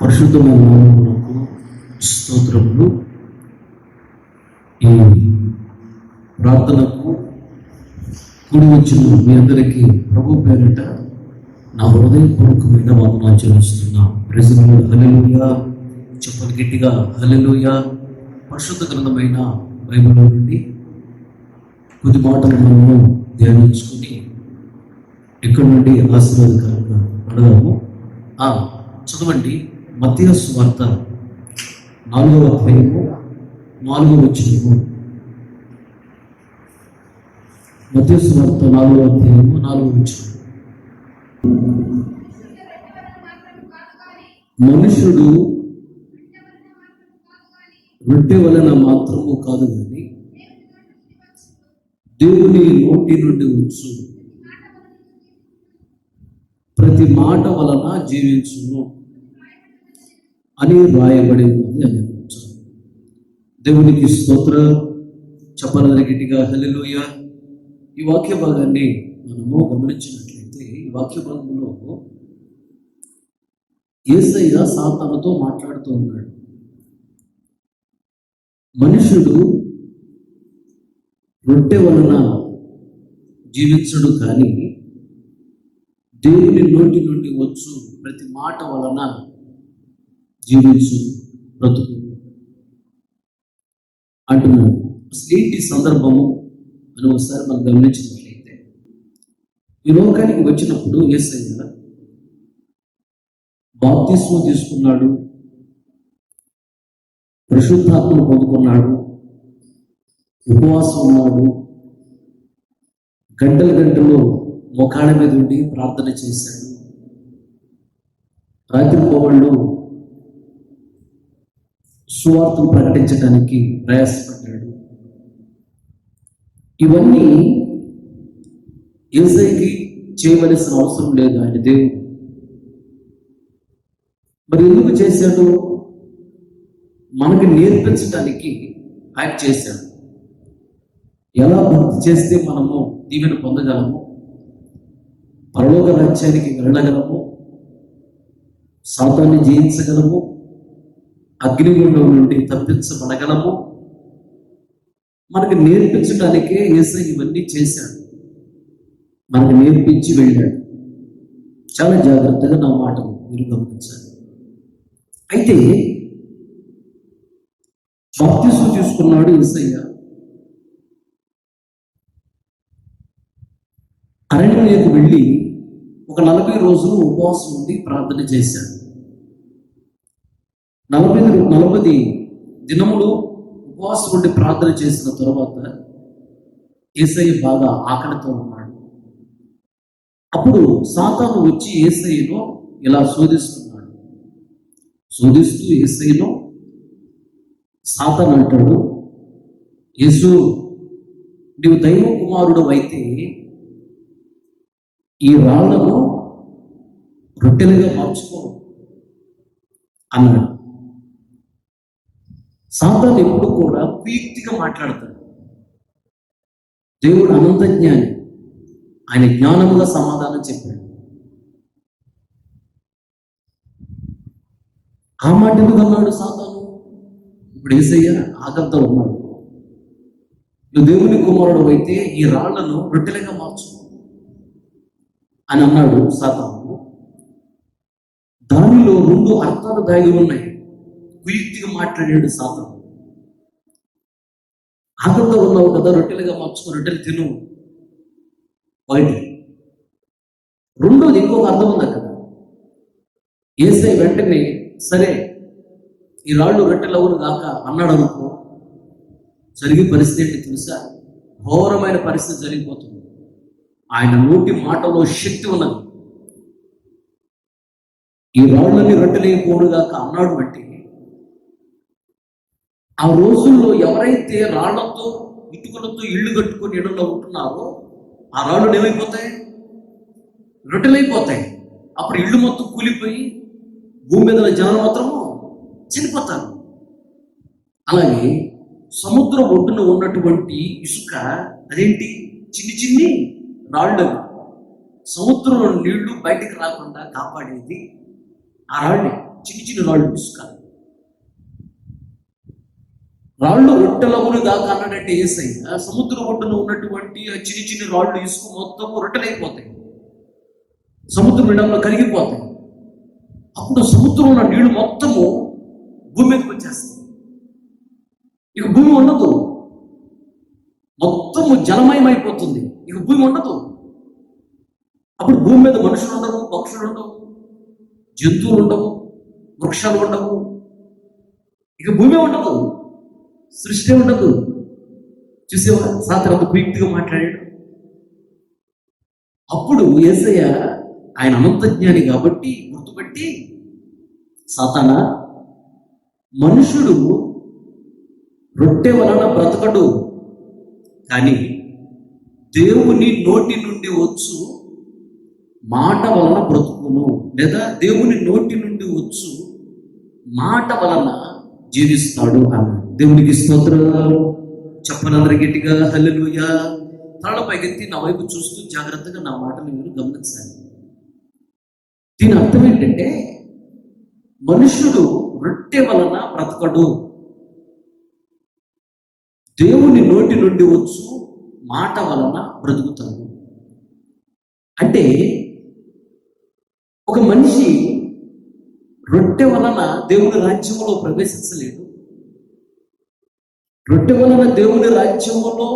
పరిశుద్ధమైన నామమునకు స్తోత్రములు. ఈ ప్రార్థనకు కూడి వచ్చిన మీ అందరికీ ప్రభు పేరిట నా హృదయపూర్వకమైన వందనాలు చెల్లిస్తున్నా. ప్రజలు హల్లెలూయా చెప్పని గట్టిగా హల్లెలూయా. పరిశుద్ధ గ్రంథమైన బైబిల్ నుండి కొద్ది మాటలు మనము ధ్యానించుకొని ఇక్కడ నుండి ఆశీర్వాదకరంగా అడగాము. చదవండి. మత్తయి సువార్త 4వ అధ్యాయము 4వ వచనము. మత్తయి సువార్త 4వ అధ్యాయము 4వ వచనం. మనుషుడు రొట్టె వలన మాత్రము కాదు కానీ దేవుని నోటి నుండి వచ్చు ప్రతి మాట వలన జీవించును అని రాయబడి ఉన్నది అని. దేవునికి స్తోత్రం చెప్పాలని గట్టిగా హల్లెలూయా. ఈ వాక్య భాగాన్ని మనము గమనించినట్లయితే ఈ వాక్య భాగంలో యేసయ్య సాతానుతో మాట్లాడుతూ ఉన్నాడు. మనుషుడు రొట్టె వలన జీవించడు కానీ దేవుని నోటి నుండి వచ్చు ప్రతి మాట వలన జీవించు బ్రతుకు అంటున్నాడు. అసలు ఏంటి సందర్భము అని ఒకసారి మనం గమనించినట్లయితే, ఈ లోకానికి వచ్చినప్పుడు యేసయ్య బాప్తిస్మం తీసుకున్నాడు, పరిశుద్ధాత్మను పొందుకున్నాడు, ఉపవాసం ఉన్నాడు, గంటలు మోకాళ్ళ మీద ఉండి ప్రార్థన చేశాడు, రాత్రి పోవళ్ళు సువార్తను ప్రకటించడానికి ప్రయాసపడ్డాడు. ఇవన్నీ యేసయ్యకి చేయవలసిన అవసరం లేదు, ఆయన దేవుడు. మరి ఎందుకు చేశాడు? మనకి నేర్పించడానికి ఆయన చేశాడు. ఎలా భక్తి చేస్తే మనము దీవెన పొందగలము, పరలోక రాజ్యానికి వెళ్ళగలము, సాతాన్ని జయించగలము, అగ్నిగుండం నుండి తప్పించబడగలము, మనకు నేర్పించడానికే యేసయ్య ఇవన్నీ చేశాడు. మనకు నేర్పించి వెళ్ళాడు. చాలా జాగ్రత్తగా నా మాటను మీరు గమనించాలి. అయితే బాప్తిస్మం తీసుకున్నాడు యేసయ్య. అరణ్యంలోకి వెళ్ళి ఒక 40 రోజులు ఉపవాసం ఉండి ప్రార్థన చేశాడు. 40 దినములు ఉపవాసం ఉండి ప్రార్థన చేసిన తర్వాత యేసయ్య బాగా ఆకలితో ఉన్నాడు. అప్పుడు సాతాను వచ్చి యేసయ్యను ఇలా శోధిస్తున్నాడు. శోధిస్తూ యేసయ్యను సాతాను అంటాడు, యేసు నీవు దైవ కుమారుడు అయితే ఈ రాళ్లను రొట్టెలుగా మార్చుకో అన్నాడు. సాతాను ఎప్పుడు కూడా కుయుక్తిగా మాట్లాడతాడు. దేవుడు అనంత జ్ఞాని, ఆయన జ్ఞానముగా సమాధానం చెప్పాడు. ఆ మాట ఎందుకు అన్నాడు సాతాను? ఇప్పుడు యేసయ్య ఆకలితో ఉన్నాడు. నువ్వు దేవుని కుమారుడు అయితే ఈ రాళ్లను రొట్టెలుగా మార్చుకో అని అన్నాడు సాతాను. దానిలో 2 అర్థాలు దాగి ఉన్నాయి. కుయుక్తిగా మాట్లాడాడు సాతాను. ఆకలితో ఉన్నావు కదా, రొట్టెలుగా మార్చుకో, రొట్టెలు తిను ఒకటి. రెండోది ఇంకొక అర్థం ఉంది అక్కడ. యేసయ్య వెంటనే సరే ఈ రాళ్ళు రొట్టెలు అవును కాక అన్నాడు అనుకో, జరిగే పరిస్థితి ఏంటి తెలుసా? ఘోరమైన పరిస్థితి జరిగిపోతుంది. ఆయన నోటి మాటలో శక్తి ఉన్నది. ఈ రాళ్ళని రొట్టెలైపోడుగాక అన్నాడు అంటే ఆ రోజుల్లో ఎవరైతే రాళ్లతో ఇటుకలతో ఇళ్ళు కట్టుకొని ఇళ్ళలో ఉంటున్నారో ఆ రాళ్ళు ఏమైపోతాయి? రొట్టెలైపోతాయి. అప్పుడు ఇళ్ళు మొత్తం కూలిపోయి భూమి మీద జనం మాత్రము చనిపోతారు. అలాగే సముద్రం ఒడ్డున ఉన్నటువంటి ఇసుక అదేంటి? చిన్ని రాళ్ళు. సముద్రంలో నీళ్లు బయటికి రాకుండా కాపాడేది ఆ రాళ్ళే. చిన్న చిన్న రాళ్ళు ఇసుక రాళ్ళు రొట్టెలవులు దాకా అన్నాడంటే యేసయ్య సముద్ర ఒడ్డున ఉన్నటువంటి ఆ చిన్న చిన్న రాళ్ళు ఇసుక మొత్తము రొట్టెలైపోతాయి, సముద్ర విడంలో కరిగిపోతాయి. అప్పుడు సముద్రంలో నీళ్లు మొత్తము భూమి మీదకి వచ్చేస్తాయి. ఇక భూమి ఉండదు, మొత్తము జలమయం అయిపోతుంది. ఇక భూమి ఉండదు. అప్పుడు భూమి మీద మనుషులు ఉండవు, పక్షులు ఉండవు, జంతువులు ఉండవు, వృక్షాలు ఉండవు, ఇక భూమి ఉండదు, సృష్టి ఉండదు. చూసేవా సాత్రంతో క్విక్గా మాట్లాడాడు. అప్పుడు యేసయ్య ఆయన అనంత జ్ఞాని కాబట్టి గుర్తుపెట్టి, సాతానా, మనుషుడు రొట్టె వలన బ్రతకడు, కానీ దేవుని నోటి నుండి వచ్చు మాట వలన బ్రతుకును, లేదా దేవుని నోటి నుండి వచ్చు మాట వలన జీవిస్తాడు అన్నాడు. దేవునికి స్తోత్రాలు చెప్పనందరూ గట్టిగా హల్లెలూయా. తల పైకెత్తి నా వైపు చూస్తూ జాగ్రత్తగా నా మాటలు మీరు గమనించాలి. దీని అర్థం ఏంటంటే మనుషుడు రొట్టె వలన బ్రతకడు, దేవుని నోటి నుండి వచ్చు మాట వలన బ్రతుకుతాడు. అంటే ఒక మనిషి రొట్టె వలన దేవుని రాజ్యంలో ప్రవేశించలేడు, రొట్టె వలన దేవుని రాజ్యములో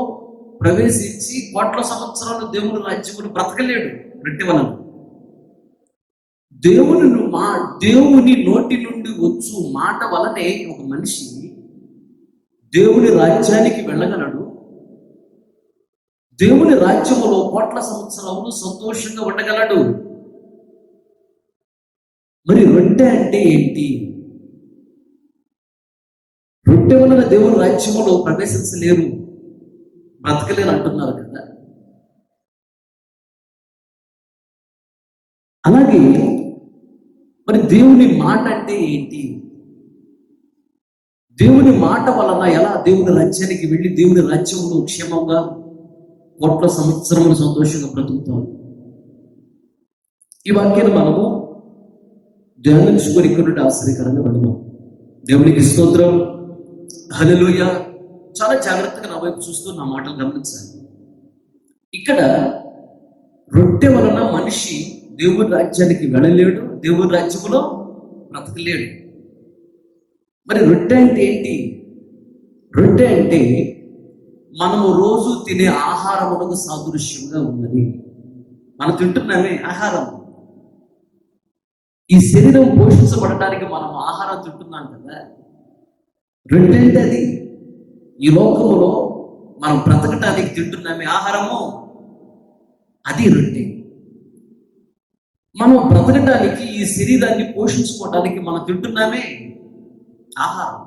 ప్రవేశించి కోట్ల సంవత్సరాలు దేవుని రాజ్యములు బ్రతకలేడు. రొట్టె వలన దేవుని నోటి నుండి వచ్చు మాట వలనే ఒక మనిషి దేవుని రాజ్యానికి వెళ్ళగలడు, దేవుని రాజ్యములో కోట్ల సంవత్సరాలు సంతోషంగా ఉండగలడు. మరి రొట్టె అంటే ఏంటి? రొట్టె వలన దేవుని రాజ్యములో ప్రవేశించలేరు, బ్రతకలేరు అంటున్నారు కదా. అలాగే మరి దేవుని మాట అంటే ఏంటి? దేవుని మాట వలన ఎలా దేవుని రాజ్యానికి వెళ్ళి దేవుని రాజ్యంలో క్షేమంగా కోట్ల సంవత్సరములు సంతోషంగా బ్రతుకుతాం. ఈ వాక్యాన్ని మనము ధ్యానించుకొని ఇక్కడ నుండి ఆశ్చర్యకరంగా వెళదాం. దేవునికి స్తోత్రం, హల్లెలూయా. చాలా జాగ్రత్తగా నా వైపు చూస్తూ నా మాటలు గమనించాలి. ఇక్కడ రొట్టె వలన మనిషి దేవుని రాజ్యానికి వెళ్ళలేడు, దేవుని రాజ్యములో బ్రతకలేడు. మరి రొట్టె అంటే ఏంటి? రొట్టె అంటే మనము రోజు తినే ఆహారమునకు సాదృశ్యంగా ఉన్నది. మనం తింటున్నామే ఆహారం, ఈ శరీరం పోషించబడటానికి మనం ఆహారం తింటున్నాం కదా. రొట్టె అంటే అది. ఈ లోకములో మనం బ్రతకటానికి తింటున్నామే ఆహారము, అది రొట్టె. మనం బ్రతకటానికి ఈ శరీరాన్ని పోషించుకోవడానికి మనం తింటున్నామే ఆహారం.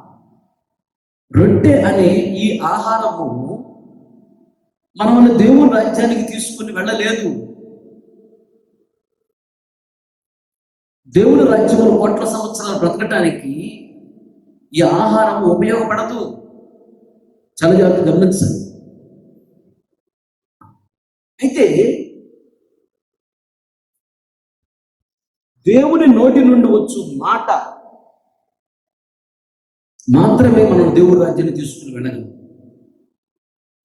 రొట్టె అనే ఈ ఆహారము మనల్ని దేవుని రాజ్యానికి తీసుకుని వెళ్ళలేదు. దేవుని రాజ్యంలో కోట్ల సంవత్సరాలు బ్రతకటానికి ఈ ఆహారం ఉపయోగపడదు. చాలా జాగ్రత్త గమనించండి. అయితే దేవుని నోటి నుండి వచ్చు మాట మాత్రమే మనం దేవుని రాజ్యాన్ని తీసుకుని వెళ్ళగలం.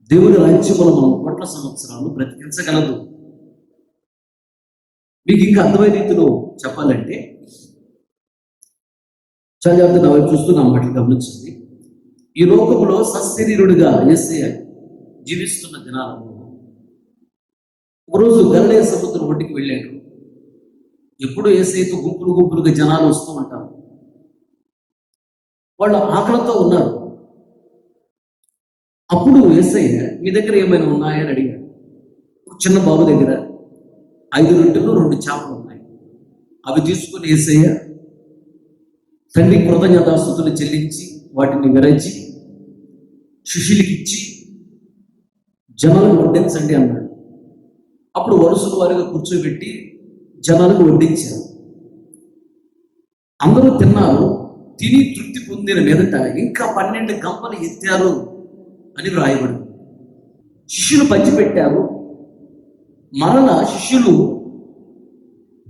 దేవుని రాజ్యములో మనం కోట్ల సంవత్సరాలు బ్రతికించగలదు. మీకు ఇంకా అర్థమైన రీతిలో చెప్పాలంటే చాలా జాగ్రత్త నా వైపు చూస్తూ నా మాటలు గమనించండి. ఈ లోకములో సశరీరుడిగా యేసయ్య జీవిస్తున్న దినాలలో ఒకరోజు గలిలయ సముద్రం ఒడ్డుకి వెళ్ళాడు. ఎప్పుడు యేసయ్యతో గుంపులు గుంపులుగా జనాలు వస్తూ ఉంటారు. వాళ్ళు ఆకలితో ఉన్నారు. అప్పుడు యేసయ్య మీ దగ్గర ఏమైనా ఉన్నాయని అడిగాడు. ఒక చిన్న బాబు దగ్గర 5 రొట్టెలు 2 చేపలు ఉన్నాయి. అవి తీసుకుని యేసయ్య తండ్రి కృతజ్ఞతాస్తుతులు చెల్లించి వాటిని విరచి శిష్యులకి ఇచ్చి జనాలకు వడ్డించండి అన్నాడు. అప్పుడు వరుసల వారిగా కూర్చోబెట్టి జనాలకు వడ్డించారు. అందరూ తిన్నారు. తిని తృప్తి పొందిన మీదట ఇంకా 12 గంపలు ఎత్తారు అని వ్రాయబడి. శిష్యులు పంచిపెట్టారు. మరలా శిష్యులు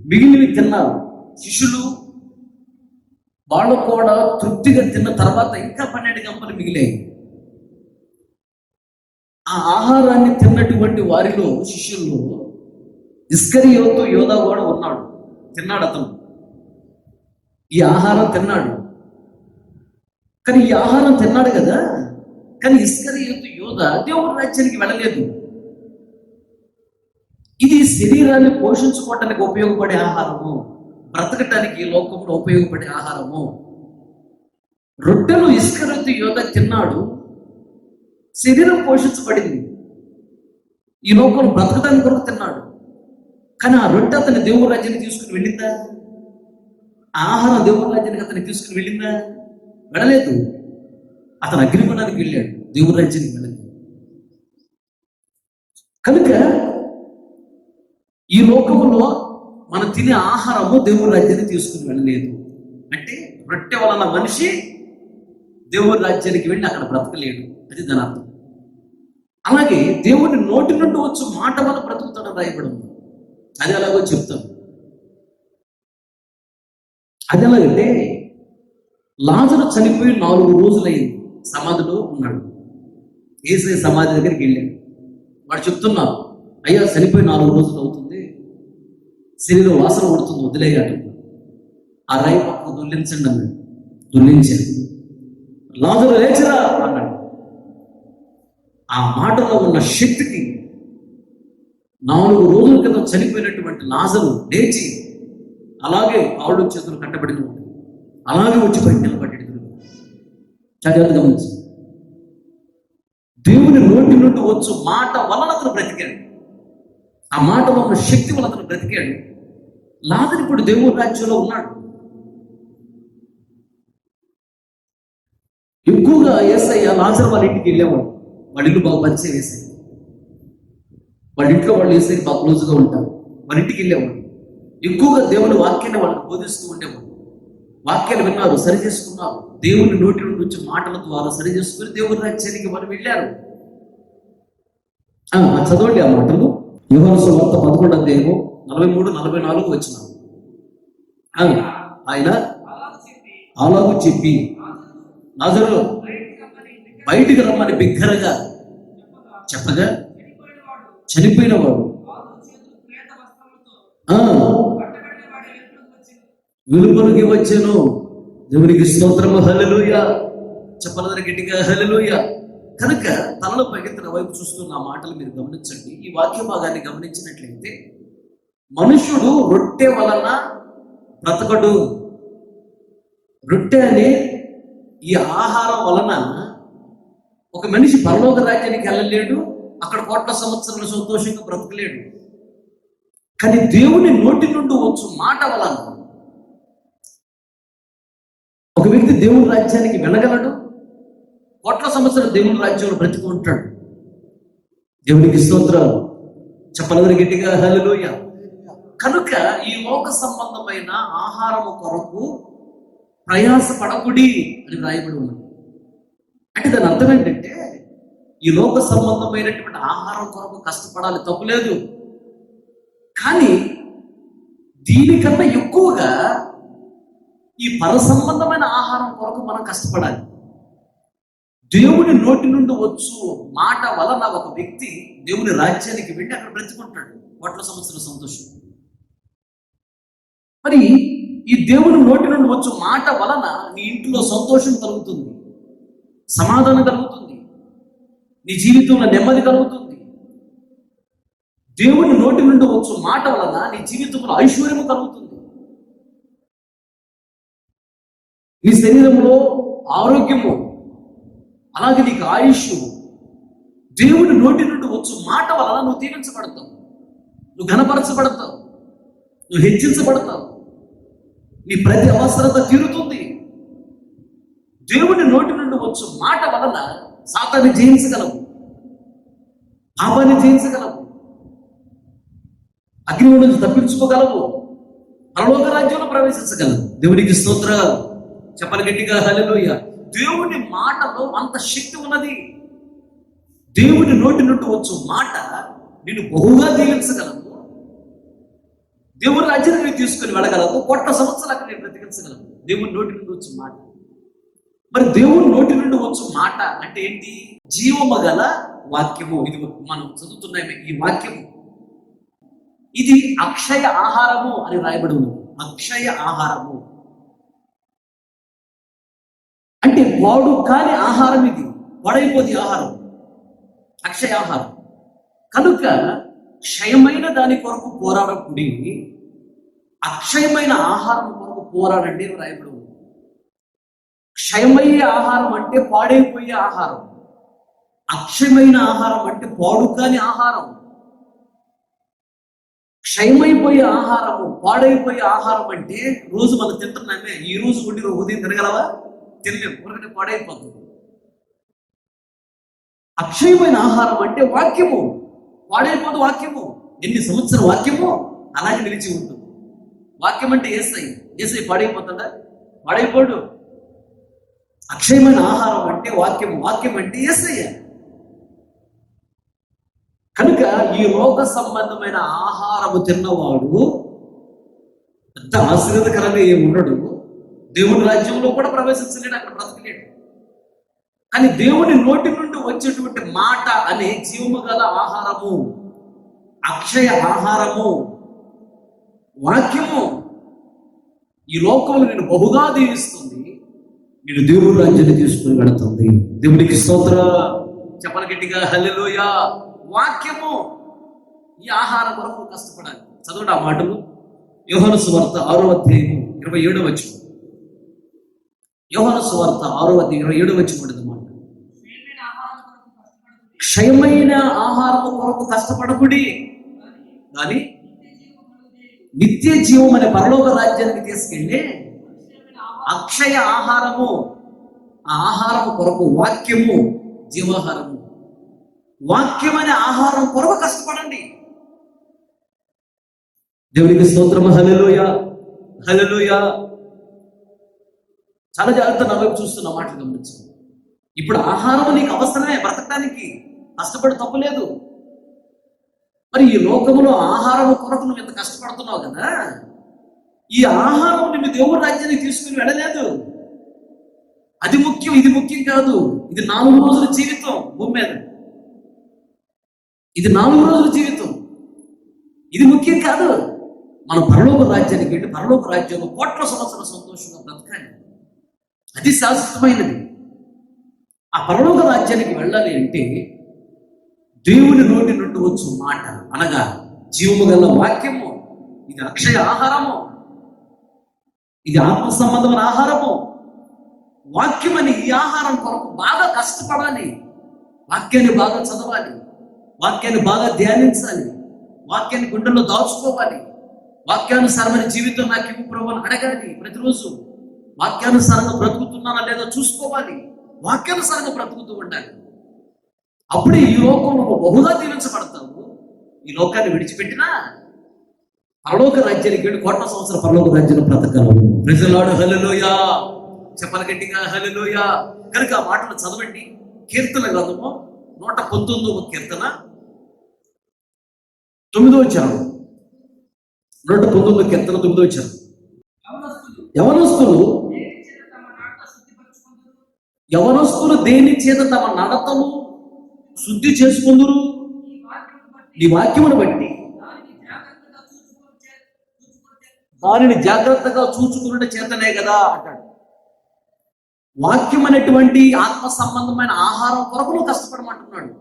మిగిలినవి తిన్నారు. శిష్యులు వాళ్ళు కూడా తృప్తిగా తిన్న తర్వాత ఇంకా 12 గంపలు మిగిలాయి. ఆ ఆహారాన్ని తిన్నటువంటి వారిలో, శిష్యుల్లో ఇస్కరియోతు యోధా కూడా ఉన్నాడు. తిన్నాడు అతను, ఈ ఆహారం తిన్నాడు. కానీ ఈ ఆహారం తిన్నాడు కదా, కానీ ఇస్కరియోతు యోధా దేవుని రాజ్యానికి వెళ్ళలేదు. ఇది శరీరాన్ని పోషించుకోవటానికి ఉపయోగపడే ఆహారము, బ్రతకటానికి ఈ లోకంలో ఉపయోగపడే ఆహారము. రొట్టెలు ఇస్కరియోతు యోధా తిన్నాడు, శరీరం పోషించబడింది, ఈ లోకంలో బ్రతకడానికి కొరకు తిన్నాడు. కానీ ఆ రొట్టె అతని దేవుని రాజ్యాన్ని తీసుకుని వెళ్ళిందా? ఆహారం దేవుని రాజ్యానికి అతన్ని తీసుకుని వెళ్ళిందా? వెళ్ళలేదు. అతను అగ్నిగుణానికి వెళ్ళాడు, దేవుని రాజ్యానికి వెళ్ళలేదు. కనుక ఈ లోకంలో మనం తినే ఆహారము దేవుని రాజ్యాన్ని తీసుకుని వెళ్ళలేదు. అంటే రొట్టె వలన మనిషి దేవుని రాజ్యానికి వెళ్ళి అక్కడ బ్రతకలేడు, అది దాని అర్థం. అలాగే దేవుని నోటి నుండి వచ్చు మాట వల్ల బ్రతుకుతాడని రాయబడి ఉంది. అది ఎలాగో చెప్తాను. అది ఎలాగంటే, లాజరు చనిపోయి 4 రోజులైంది, సమాధిలో ఉన్నాడు. యేసయ్య సమాధి దగ్గరికి వెళ్ళాడు. వాడు చెప్తున్నా, అయ్యా చనిపోయి 4 రోజులు అవుతుంది, శరీరం వాసన కొడుతుంది, వదిలేయాడు. ఆ రాయి పక్కకు దొల్లించండి అన్నాడు. దొల్లించాడు. లాజరు లేచరా అన్నాడు. ఆ మాటలో ఉన్న శక్తికి 4 రోజుల క్రితం చనిపోయినటువంటి లాజరు లేచి అలాగే ఆవిడ చేతులు కట్టబడిన అలాగే వచ్చి బయట నిలబడ్డాడు. జాగ్రత్త గమనించి, దేవుని నోటి నుండి వచ్చు మాట వలన అతను బ్రతికాడు. ఆ మాటలో ఉన్న శక్తి వల్ల అతను బ్రతికాడు. లాజరు ఇప్పుడు దేవుని రాజ్యంలో ఉన్నాడు. ఎక్కువగా యేసయ్య లాజరు వాళ్ళ ఇంటికి వెళ్ళేవాడు. వాళ్ళ ఇల్లు బాగా పరిచయం వేసేది. వాళ్ళ ఇంట్లో వాళ్ళు వేసేది బాగా క్లోజ్గా ఉంటారు. వాళ్ళ ఇంటికి వెళ్ళేవాడు. ఎక్కువగా దేవుని వాక్యాన్ని వాళ్ళకి బోధిస్తూ ఉండేవాడు. వాక్యాలు విన్నారు, సరి చేసుకున్నారు. దేవుని నోటి నుండి వచ్చే మాటల ద్వారా సరి చేసుకుని దేవుని రాజ్యానికి వాళ్ళు వెళ్ళారు. చదవండి ఆ మాటలు. యోహాను సువార్త 11వ అధ్యాయము 43-44 వచ్చిన. ఆయన అలాగూ చెప్పి లాజరు బయటికి రమ్మని బిగ్గరగా చెప్పగా చనిపోయిన వాడు వెలుపలికి వచ్చాను. దేవునికి స్తోత్రము, హల్లెలూయా. చెప్పాలని గట్టిగా హల్లెలూయా. కనుక తలలో పైకెత్తిన వైపు చూస్తున్న ఆ మాటలు మీరు గమనించండి. ఈ వాక్య భాగాన్ని గమనించినట్లయితే, మనుషుడు రొట్టె వలన బ్రతకడు. రొట్టె అనే ఈ ఆహారం వలన ఒక మనిషి పరలోక రాజ్యానికి వెళ్ళలేడు, అక్కడ కోట్ల సంవత్సరాలు సంతోషంగా బ్రతకలేడు. కానీ దేవుని నోటి నుండి వచ్చు మాట వలన ఒక వ్యక్తి దేవుని రాజ్యానికి వెళ్ళగలడు, కోట్ల సంవత్సరాలు దేవుని రాజ్యంలో బ్రతికి ఉంటాడు. దేవునికి స్తోత్రం, చెప్పాలని గట్టిగా హల్లెలూయా. కనుక ఈ లోక సంబంధమైన ఆహారము కొరకు ప్రయాస పడకుడి అని రాయబడి ఉన్నది. అంటే దాని అర్థం ఏంటంటే, ఈ లోక సంబంధమైనటువంటి ఆహారం కొరకు కష్టపడాలి, తప్పులేదు. కానీ దీనికన్నా ఎక్కువగా ఈ పర సంబంధమైన ఆహారం కొరకు మనం కష్టపడాలి. దేవుని నోటి నుండి వచ్చు మాట వలన ఒక వ్యక్తి దేవుని రాజ్యానికి వెళ్ళి అక్కడ బ్రతుకుంటాడు, కోట్ల సంవత్సరాల సంతోషం. మరి ఈ దేవుని నోటి నుండి వచ్చు మాట వలన నీ ఇంట్లో సంతోషం కలుగుతుంది, సమాధానం కలుగుతుంది, నీ జీవితంలో నెమ్మది కలుగుతుంది. దేవుని నోటి నుండి వచ్చు మాట వలన నీ జీవితంలో ఐశ్వర్యము కలుగుతుంది, నీ శరీరంలో ఆరోగ్యము, అలాగే నీకు ఆయుష్. దేవుని నోటి నుండి వచ్చు మాట వలన నువ్వు దీవించబడతావు, నువ్వు ఘనపరచబడతావు, నువ్వు హెచ్చించబడతావు, నీ ప్రతి అవసరత తీరుతుంది. దేవుని నోటి నుండి వచ్చు మాట వలన సాతాన్ని జయించగలవు, పాపాన్ని జయించగలవు, అగ్ని నుంచి తప్పించుకోగలవు, పరలోక రాజ్యంలో ప్రవేశించగలవు. దేవునికి స్తోత్రం, చెప్పాలి గట్టిగా హల్లెలూయా. దేవుని మాటలో అంత శక్తి ఉన్నది. దేవుని నోటి నుండి వచ్చు మాట నిన్ను బహుగా దీవించగలవు, దేవుని రాజ్యాన్ని నేను తీసుకుని వెళ్ళగలదు, కోట్ల సంవత్సరాలు అక్కడ నేను బ్రతికించగలను. దేవుని నోటి నుండి వచ్చే మాట. మరి దేవుని నోటి నుండి వచ్చు మాట అంటే ఏంటి? జీవము గల వాక్యము. ఇది మనం చదువుతున్నామే ఈ వాక్యము. ఇది అక్షయ ఆహారము అని రాయబడి ఉంది. అక్షయ ఆహారము అంటే వాడు కాని ఆహారం. ఇది వాడైపోతే ఆహారం, అక్షయ ఆహారం. కనుక క్షయమైన దాని కొరకు పోరాడకుడి, అక్షయమైన ఆహారం కొరకు పోరాడండి అని రాయబడి ఉంది. క్షయమయ్యే ఆహారం అంటే పాడైపోయే ఆహారం, అక్షయమైన ఆహారం అంటే పాడు కాని ఆహారం. క్షయమైపోయే ఆహారము, పాడైపోయే ఆహారం అంటే రోజు మనం తింటున్నామే, ఈ రోజు ఉండి ఉదయం తినగలవా? తినలేము, ఎందుకంటే పాడైపోతుంది. అక్షయమైన ఆహారం అంటే వాక్యము, పాడైపోదు వాక్యము. ఎన్ని సంవత్సరం వాక్యము అలాగే నిలిచి ఉంటుంది. వాక్యం అంటే ఏసై పాడైపోతాడా? పాడైపోడు. అక్షయమైన ఆహారం అంటే వాక్యము, వాక్యం అంటే యేసయ్య. కనుక ఈ లోక సంబంధమైన ఆహారము తిన్నవాడు పెద్ద ఆశీర్వాదకరంగా ఏమున్నాడు, దేవుని రాజ్యంలో కూడా ప్రవేశించలేడు, అక్కడ బ్రతకలేడు. కానీ దేవుని నోటి నుండి వచ్చేటువంటి మాట అనే జీవము గల ఆహారము, అక్షయ ఆహారము, వాక్యము ఈ లోకంలో నేను బహుగా దీవిస్తుంది, నేను దేవుని రాజ్యాన్ని తీసుకుని వెళుతుంది. దేవునికి స్తోత్ర చెప్పని గట్టిగా హల్లెలూయా. వాక్యము ఈ ఆహారం వరకు కష్టపడాలి. చదవండి ఆ మాటలు. యోహాను సువార్త 6వ అధ్యాయం 27వ వచనం. యోహాను సువార్త 6వ అధ్యాయం 27వ వచనం మాట. క్షయమైన ఆహారము కొరకు కష్టపడకుడి, కానీ నిత్య జీవం అనే పరలోక రాజ్యానికి తీసుకెళ్ళి అక్షయ ఆహారము, ఆ ఆహారము కొరకు వాక్యము జీవాహారము, వాక్యం అనే ఆహారం కొరకు కష్టపడండి. దేవునికి స్తోత్రము. హల్లెలూయా, హల్లెలూయా. చాలా జాగ్రత్త నా వైపు చూస్తున్న మాటలు గమనించు. ఇప్పుడు ఆహారం నీకు అవసరమే, బ్రతకడానికి కష్టపడి తప్పులేదు. మరి ఈ లోకములో ఆహారం కొరకు నువ్వు ఎంత కష్టపడుతున్నావు కదా, ఈ ఆహారం నిన్ను దేవుని రాజ్యానికి తీసుకుని వెళ్ళలేదు. అది ముఖ్యం, ఇది ముఖ్యం కాదు. ఇది 4 రోజుల జీవితం భూమి మీద, ఇది 4 రోజుల జీవితం, ఇది ముఖ్యం కాదు. మనం పరలోక రాజ్యానికి వెళ్ళి పరలోక రాజ్యంలో కోట్ల సంవత్సరాల సంతోషంగా బ్రతకాలి. అది శాశ్వతమైనది. ఆ పరలోక రాజ్యానికి వెళ్ళాలి అంటే దేవుని నోటి నుండి వచ్చు మాట అనగా జీవము గల వాక్యము. ఇది అక్షయ ఆహారము, ఇది ఆత్మ సంబంధమైన ఆహారము. వాక్యం అని ఈ ఆహారం కొరకు బాగా కష్టపడాలి. వాక్యాన్ని బాగా చదవాలి, వాక్యాన్ని బాగా ధ్యానించాలి, వాక్యాన్ని గుండెల్లో దాచుకోవాలి. వాక్యానుసారమైన జీవితం నాకు ఇవ్వు ప్రభువు అని అడగాలి. ప్రతిరోజు వాక్యానుసారంగా బ్రతుకుతున్నానా లేదా చూసుకోవాలి. వాక్యానుసారంగా బ్రతుకుతూ ఉండాలి. అప్పుడే ఈ లోకంలో బహుగా దీవించబడతావు. ఈ లోకాన్ని విడిచిపెట్టినా పరలోక రాజ్యానికి వెళ్ళి కోట్ల సంవత్సరాల పరలోక రాజ్యంలో బ్రతకగలవు. ప్రైజ్ ది లార్డ్, హల్లెలూయా. చెప్పాలి గట్టిగా హల్లెలూయా. కనుక ఆ మాటలు చదవండి. కీర్తన గ్రంథము 119వ కీర్తన 9వ వచనం. 119వ కీర్తన 9వ వచనం. యవనస్తులు దేని చేత తమ నడతను శుద్ధి చేసుకుందురు? నీ వాక్యమును బట్టి దానిని జాగ్రత్తగా చూచుకునే చేతనే కదా అంటాడు. వాక్యం అనేటువంటి ఆత్మ సంబంధమైన ఆహారం కొరకు నువ్వు కష్టపడమంటున్నాడు.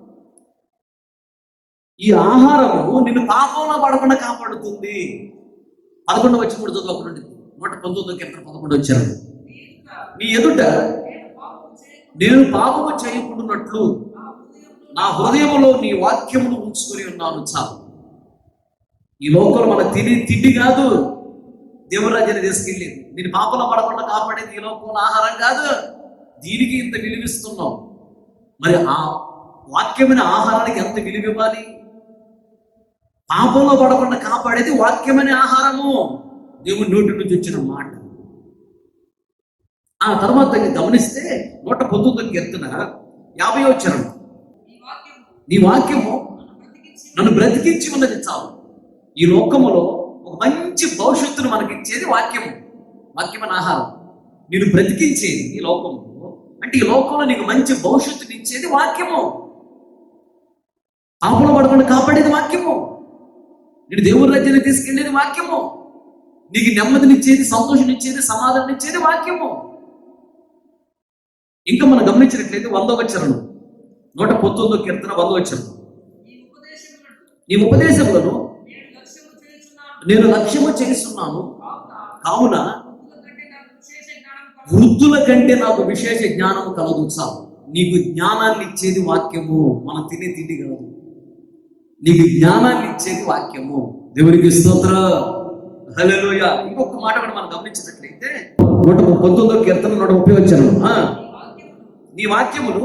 ఈ ఆహారము నిన్ను పాపంలో పడకుండా కాపాడుతుంది. 11వ వచనం చదువుకోండి. 119వ కీర్తన 11వ వచనం. నీ ఎదుట నేను పాపము చేయకుండానట్లు నా హృదయములో నీ వాక్యమును ఉంచుకొని ఉన్నాను చాలు. ఈ లోకంలో మన తిండి కాదు దేవుని రాజ్యాన్ని తీసుకెళ్ళి నేను పాపంలో పడకుండా కాపాడేది ఈ లోకంలో ఆహారం కాదు. దీనికి ఇంత విలువిస్తున్నావు. మరి ఆ వాక్యమైన ఆహారానికి ఎంత విలువ ఇవ్వాలి? పాపంలో పడకుండా కాపాడేది వాక్యమైన ఆహారము, దేవుని నోటి నుంచి వచ్చిన మాట. ఆ తర్వాత గమనిస్తే 119వ కీర్తన 50వ వచనం. నీ వాక్యము నన్ను బ్రతికించి ఉన్నది చాలు. ఈ లోకములో ఒక మంచి భవిష్యత్తును మనకిచ్చేది వాక్యము. వాక్యమైన ఆహారం నేను బ్రతికించేది ఈ లోకంలో, అంటే ఈ లోకంలో నీకు మంచి భవిష్యత్తుని ఇచ్చేది వాక్యము. పాపంలో పడకుండా కాపాడేది వాక్యము. నేను దేవుని రాజ్యాన్ని తీసుకెళ్లేది వాక్యము. నీకు నెమ్మదినిచ్చేది, సంతోషాన్నిచ్చేది, సమాధానం వాక్యము. ఇంకా మనం గమనించినట్లయితే 100వ చరణం 119వ కీర్తన 100వ చరణం, నీ ఉపదేశములను నేను లక్ష్యము చేస్తున్నాను, కావున వృద్ధుల కంటే నాకు విశేష జ్ఞానము కలదు. చాలు. నీకు జ్ఞానాన్ని ఇచ్చేది వాక్యము, మనం తినే తిండి కాదు. నీకు జ్ఞానాన్ని ఇచ్చేది వాక్యము. దేవునికి స్తోత్రం, హల్లెలూయా. ఇంకొక మాట కూడా మనం గమనించినట్లయితే 119వ కీర్తన 130వ చరణం, నీ వాక్యములు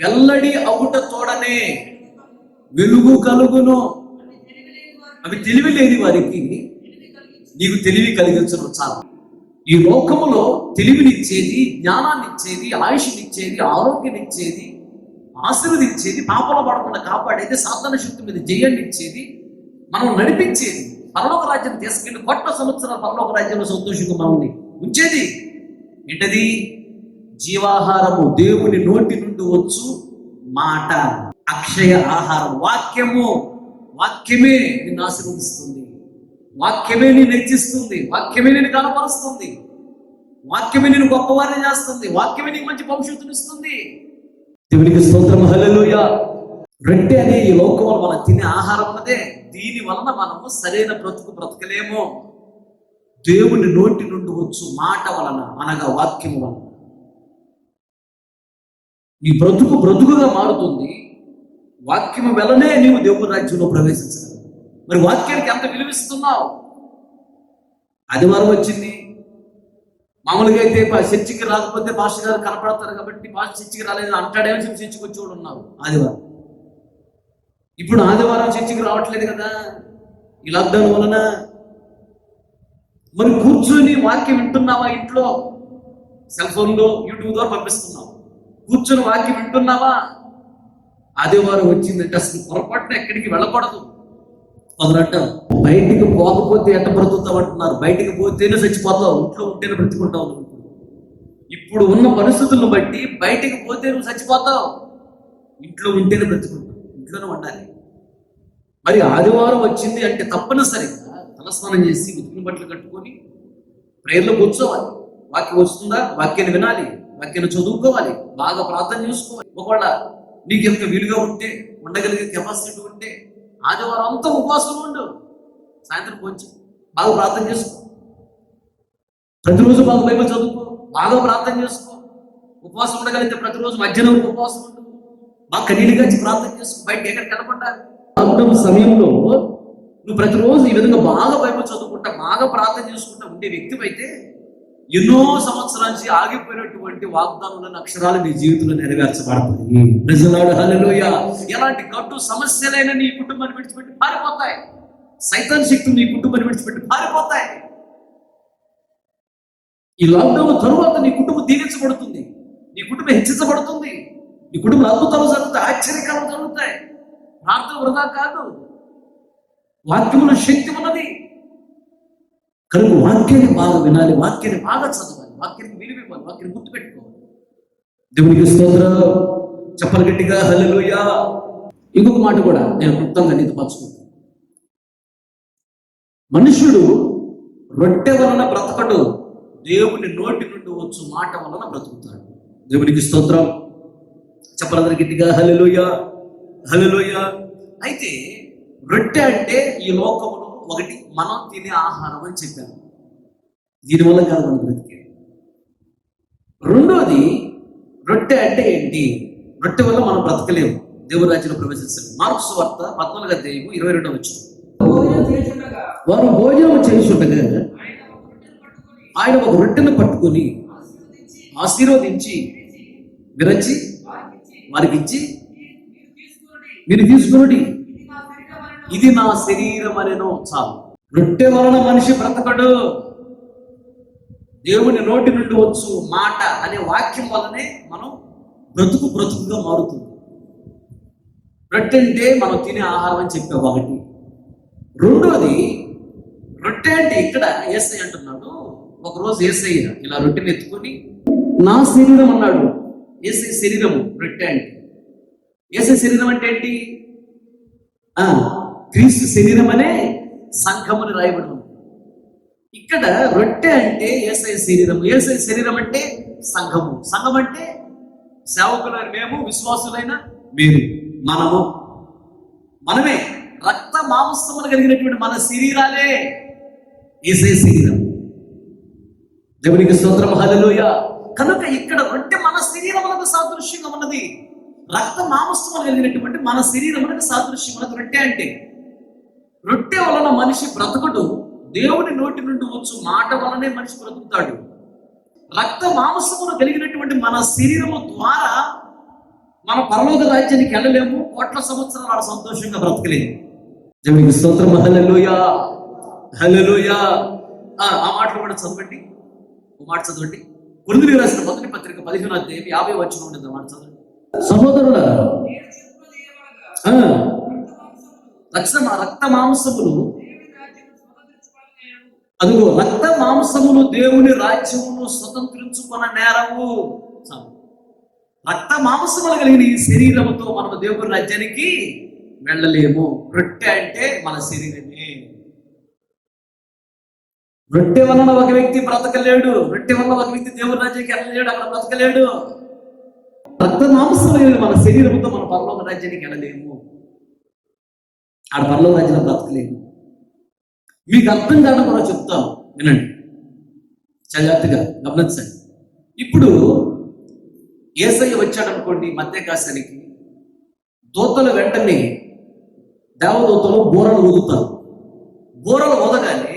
వెల్లడి అవుట తోడనే వెలుగు కలుగును, అవి తెలివి లేని వారికి నీకు తెలివి కలిగించను. చాలు. ఈ లోకములో తెలివినిచ్చేది, జ్ఞానాన్ని ఇచ్చేది, ఆయుష్నిచ్చేది, ఆరోగ్యాన్నిచ్చేది, ఆశీర్వదించేది, పాపంలో పడకుండా కాపాడేది, సాధారణ శక్తి మీద జయాన్ని ఇచ్చేది, మనం నడిపించేది, పరలోక రాజ్యం తీసుకెళ్ళి కొత్త సంవత్సరాల పరలోక రాజ్యంలో సంతోషంగా మనల్ని ఉంచేది ఏంటది? జీవాహారము, దేవుని నోటి నుండి వచ్చు మాట, అక్షయ ఆహారం, వాక్యము. వాక్యమే నిన్ను ఆశీర్వదిస్తుంది, వాక్యమే నిన్ను హెచ్చిస్తుంది, వాక్యమే నిన్ను కనపరుస్తుంది, వాక్యమే నిన్ను గొప్పవారిని చేస్తుంది, వాక్యమే నీకు మంచి భవిష్యత్తుని ఇస్తుంది. దేవునికి స్తోత్రం, హల్లెలూయా. రొట్టె అనే ఈ లోకంలో మనం తినే ఆహారం అన్నదే. దీని వలన మనము సరైన బ్రతకలేము. దేవుని నోటి నుండి వచ్చు మాట వలన, అనగా వాక్యము వలన ఈ బ్రతుకుగా మారుతుంది. వాక్యము వలనే నీవు దేవుని రాజ్యంలో ప్రవేశించగలవు. మరి వాక్యానికి ఎంత విలువిస్తున్నావు? ఆదివారం వచ్చింది, మామూలుగా అయితే చర్చికి రాకపోతే పాస్టర్ గారు కనపడతారు కాబట్టి పాస్టర్ చర్చికి రాలేదు అంటాడేమో చర్చికి వచ్చి కూడా ఉన్నారు ఆదివారం. ఇప్పుడు ఆదివారం చర్చికి రావట్లేదు కదా ఈ లాక్డౌన్ వలన. మరి కూర్చొని వాక్యం వింటున్నావా? ఇంట్లో సెల్ ఫోన్లో యూట్యూబ్ ద్వారా పంపిస్తున్నావు. కూర్చొని వాక్యం వింటున్నావా? ఆదివారం వచ్చిందంటే అసలు పొరపాటున ఎక్కడికి వెళ్ళకూడదు. మొదలంటారు బయటికి పోకపోతే ఎట్ట బ్రతుకుతావు అంటున్నారు. బయటికి పోతేనే చచ్చిపోతావు, ఇంట్లో ఉంటేనే బ్రతుకుంటావు. ఇప్పుడు ఉన్న పరిస్థితులను బట్టి బయటికి పోతే నువ్వు చచ్చిపోతావు, ఇంట్లో ఉంటేనే బ్రతుకుంటావు, ఇంట్లోనే ఉండాలి. మరి ఆదివారం వచ్చింది అంటే తప్పనిసరిగా తలస్నానం చేసి ఉతికిన బట్టలు కట్టుకొని ప్రేయర్లో కూర్చోవాలి. వాక్యం వస్తుందా? వాక్యాన్ని వినాలి, వాక్యాన్ని చదువుకోవాలి, బాగా ప్రార్థన చేసుకోవాలి. ఒకవేళ నీకు ఎంత వీలుగా ఉంటే, ఉండగలిగే కెపాసిటీ ఉంటే ఆదివారం అంతా ఉపవాసం ఉండు. సాయంత్రం కొంచెం బాగా ప్రార్థన చేసుకో, ప్రతిరోజు బాగా బైబిల్ చదువుకో, బాగా ప్రార్థన చేసుకో. ఉపవాసం ఉండగలిగితే ప్రతిరోజు మధ్యాహ్నం ఉపవాసం ఉండు, బాగా కన్నీళ్ళుగా ప్రార్థన చేసుకో. బయట ఎక్కడికి వెళ్ళకుండా లాక్డౌన్ సమయంలో నువ్వు ప్రతిరోజు ఈ విధంగా బాగా బైబిల్ చదువుకుంటా, బాగా ప్రార్థన చేసుకుంటా ఉండే వ్యక్తివైతే ఎన్నో సంవత్సరాల నుంచి ఆగిపోయినటువంటి వాగ్దానాలను అక్షరాలు నీ జీవితంలో నెరవేర్చబడతాయి. ప్రజలాడు హల్లెలూయా. ఎలాంటి గడ్డు సమస్యలైనా నీ కుటుంబాన్ని విడిచిపెట్టి పారిపోతాయి. సైతాన్ శక్తులు నీ కుటుంబాన్ని విడిచిపెట్టి పారిపోతాయి. ఈ లాక్డౌన్ తరువాత నీ కుటుంబం దీవించబడుతుంది, నీ కుటుంబం హెచ్చించబడుతుంది, నీ కుటుంబం అద్భుతాలు జరుగుతాయి, ఆశ్చర్యకాలు జరుగుతాయి. ప్రార్థన వృధా కాదు, వాక్యములో శక్తి ఉన్నది కనుక వాక్యాన్ని బాగా వినాలి, వాక్యాన్ని బాగా చదవాలి, వాక్యానికి విలువ ఇవ్వాలి, వాక్యాన్ని గుర్తుపెట్టుకోవాలి. దేవునికి స్తోత్రం, చెప్పలు గట్టిగా హల్లెలూయా. ఇంకొక మాట కూడా నేను క్లుప్తంగా నీతో పంచుకుంటాను. మనుషుడు రొట్టె వలన బ్రతకడు, దేవుని నోటి నుండి వచ్చు మాట వలన బ్రతుకుతాడు. దేవునికి స్తోత్రం, చెప్పలందరూ గట్టిగా హల్లెలూయా, హల్లెలూయా. అయితే రొట్టె అంటే ఈ లోకంలో ఒకటి మనం తినే ఆహారం అని చెప్పాను, దీనివల్ల కాదు మనం బ్రతికే. రెండోది రొట్టె అంటే ఏంటి? రొట్టె వల్ల మనం బ్రతకలేము, దేవుని రాజ్యంలో ప్రవేశించాలి. మార్కు సువార్త 14వ అధ్యాయం 22వ వచనం. వారు భోజనం చేస్తుండగా ఆయన ఒక రొట్టెను పట్టుకొని ఆశీర్వదించి విరచి వారికి ఇచ్చి, మీరు తీసుకుని ఇది నా శరీరం అనేనో. చాలు. రొట్టె వలన మనిషి బ్రతకడు, దేవుని నోటి నుండి వచ్చు మాట అనే వాక్యం వల్లనే మనం బ్రతుకుగా మారుతుంది. రొట్టె అంటే మనం తినే ఆహారం అని చెప్పావు ఒకటి. రెండోది రొట్టె అంటే ఇక్కడ యేసయ్య అంటున్నాడు, ఒకరోజు యేసయ్య ఇలా రొట్టెని ఎత్తుకొని నా శరీరం అన్నాడు. యేసయ్య శరీరము రొట్టె అంటే. యేసయ్య శరీరం అంటే ఏంటి? క్రీస్తు శరీరం అనే సంఘముని రాయబడి ఉంది. ఇక్కడ రొట్టె అంటే యేసయ్య శరీరము, యేసయ్య శరీరం అంటే సంఘము. సంఘం అంటే సేవకులైన మేము, విశ్వాసులైన మీరు, మనమే రక్త మాంసములు కలిగినటువంటి మన శరీరాలే యేసయ్య శరీరం. దేవునికి స్తోత్రం, హల్లెలూయా. కనుక ఇక్కడ రొట్టె మన శరీరములకు సాదృశ్యంగా ఉన్నది. రక్త మాంసములు కలిగినటువంటి మన శరీరములకు సాదృశ్యం ఉన్నది రొట్టె అంటే. రొట్టె వలన మనిషి బ్రతకడు, దేవుని నోటి నుండి వచ్చు మాట వలనే మనిషి బ్రతుకుతాడు. రక్త మాంసములు కలిగినటువంటి మన శరీరము ద్వారా మన పరలోక రాజ్యానికి వెళ్ళలేము, కోట్ల సంవత్సరాలు వాడు సంతోషంగా బ్రతకలేము. దేవునికి స్తోత్రం, హల్లెలూయా, హల్లెలూయా. ఆ మాటలు కూడా చదవండి, ఒక మాట చదవండి. కొరింథీయులకు రాసిన మొదటి పత్రిక 15వ అధ్యాయం 50వ వచనం ఉంటుంది. మాట చదవండి. సహోదరులారా, రక్త మాంసములు, అదిగో రక్త మాంసములు దేవుని రాజ్యమును స్వతంత్రించుకున్న నేరము. రక్త మాంసములు కలిగిన ఈ శరీరముతో మనము దేవుని రాజ్యానికి వెళ్ళలేము. రొట్టె అంటే మన శరీరమే. రొట్టె వలన ఒక వ్యక్తి బ్రతకలేడు, రొట్టె వలన ఒక వ్యక్తి దేవుని రాజ్యానికి వెళ్ళలేడు, అక్కడ బ్రతకలేడు. రక్త మాంసములు మన శరీరముతో మన పరలోక రాజ్యానికి వెళ్ళలేము, ఆడ పరలోక రాజ్యంలో బ్రతకలేము. మీకు అర్థం కావడం కూడా చెప్తాను, వినండి జాగ్రత్తగా గమనించండి. ఇప్పుడు యేసయ్య వచ్చాడు అనుకోండి మధ్యాకాశానికి, దూతలు వెంటనే దేవదూతలు బూరలు ఊదుతారు. బూరలు ఊదగానే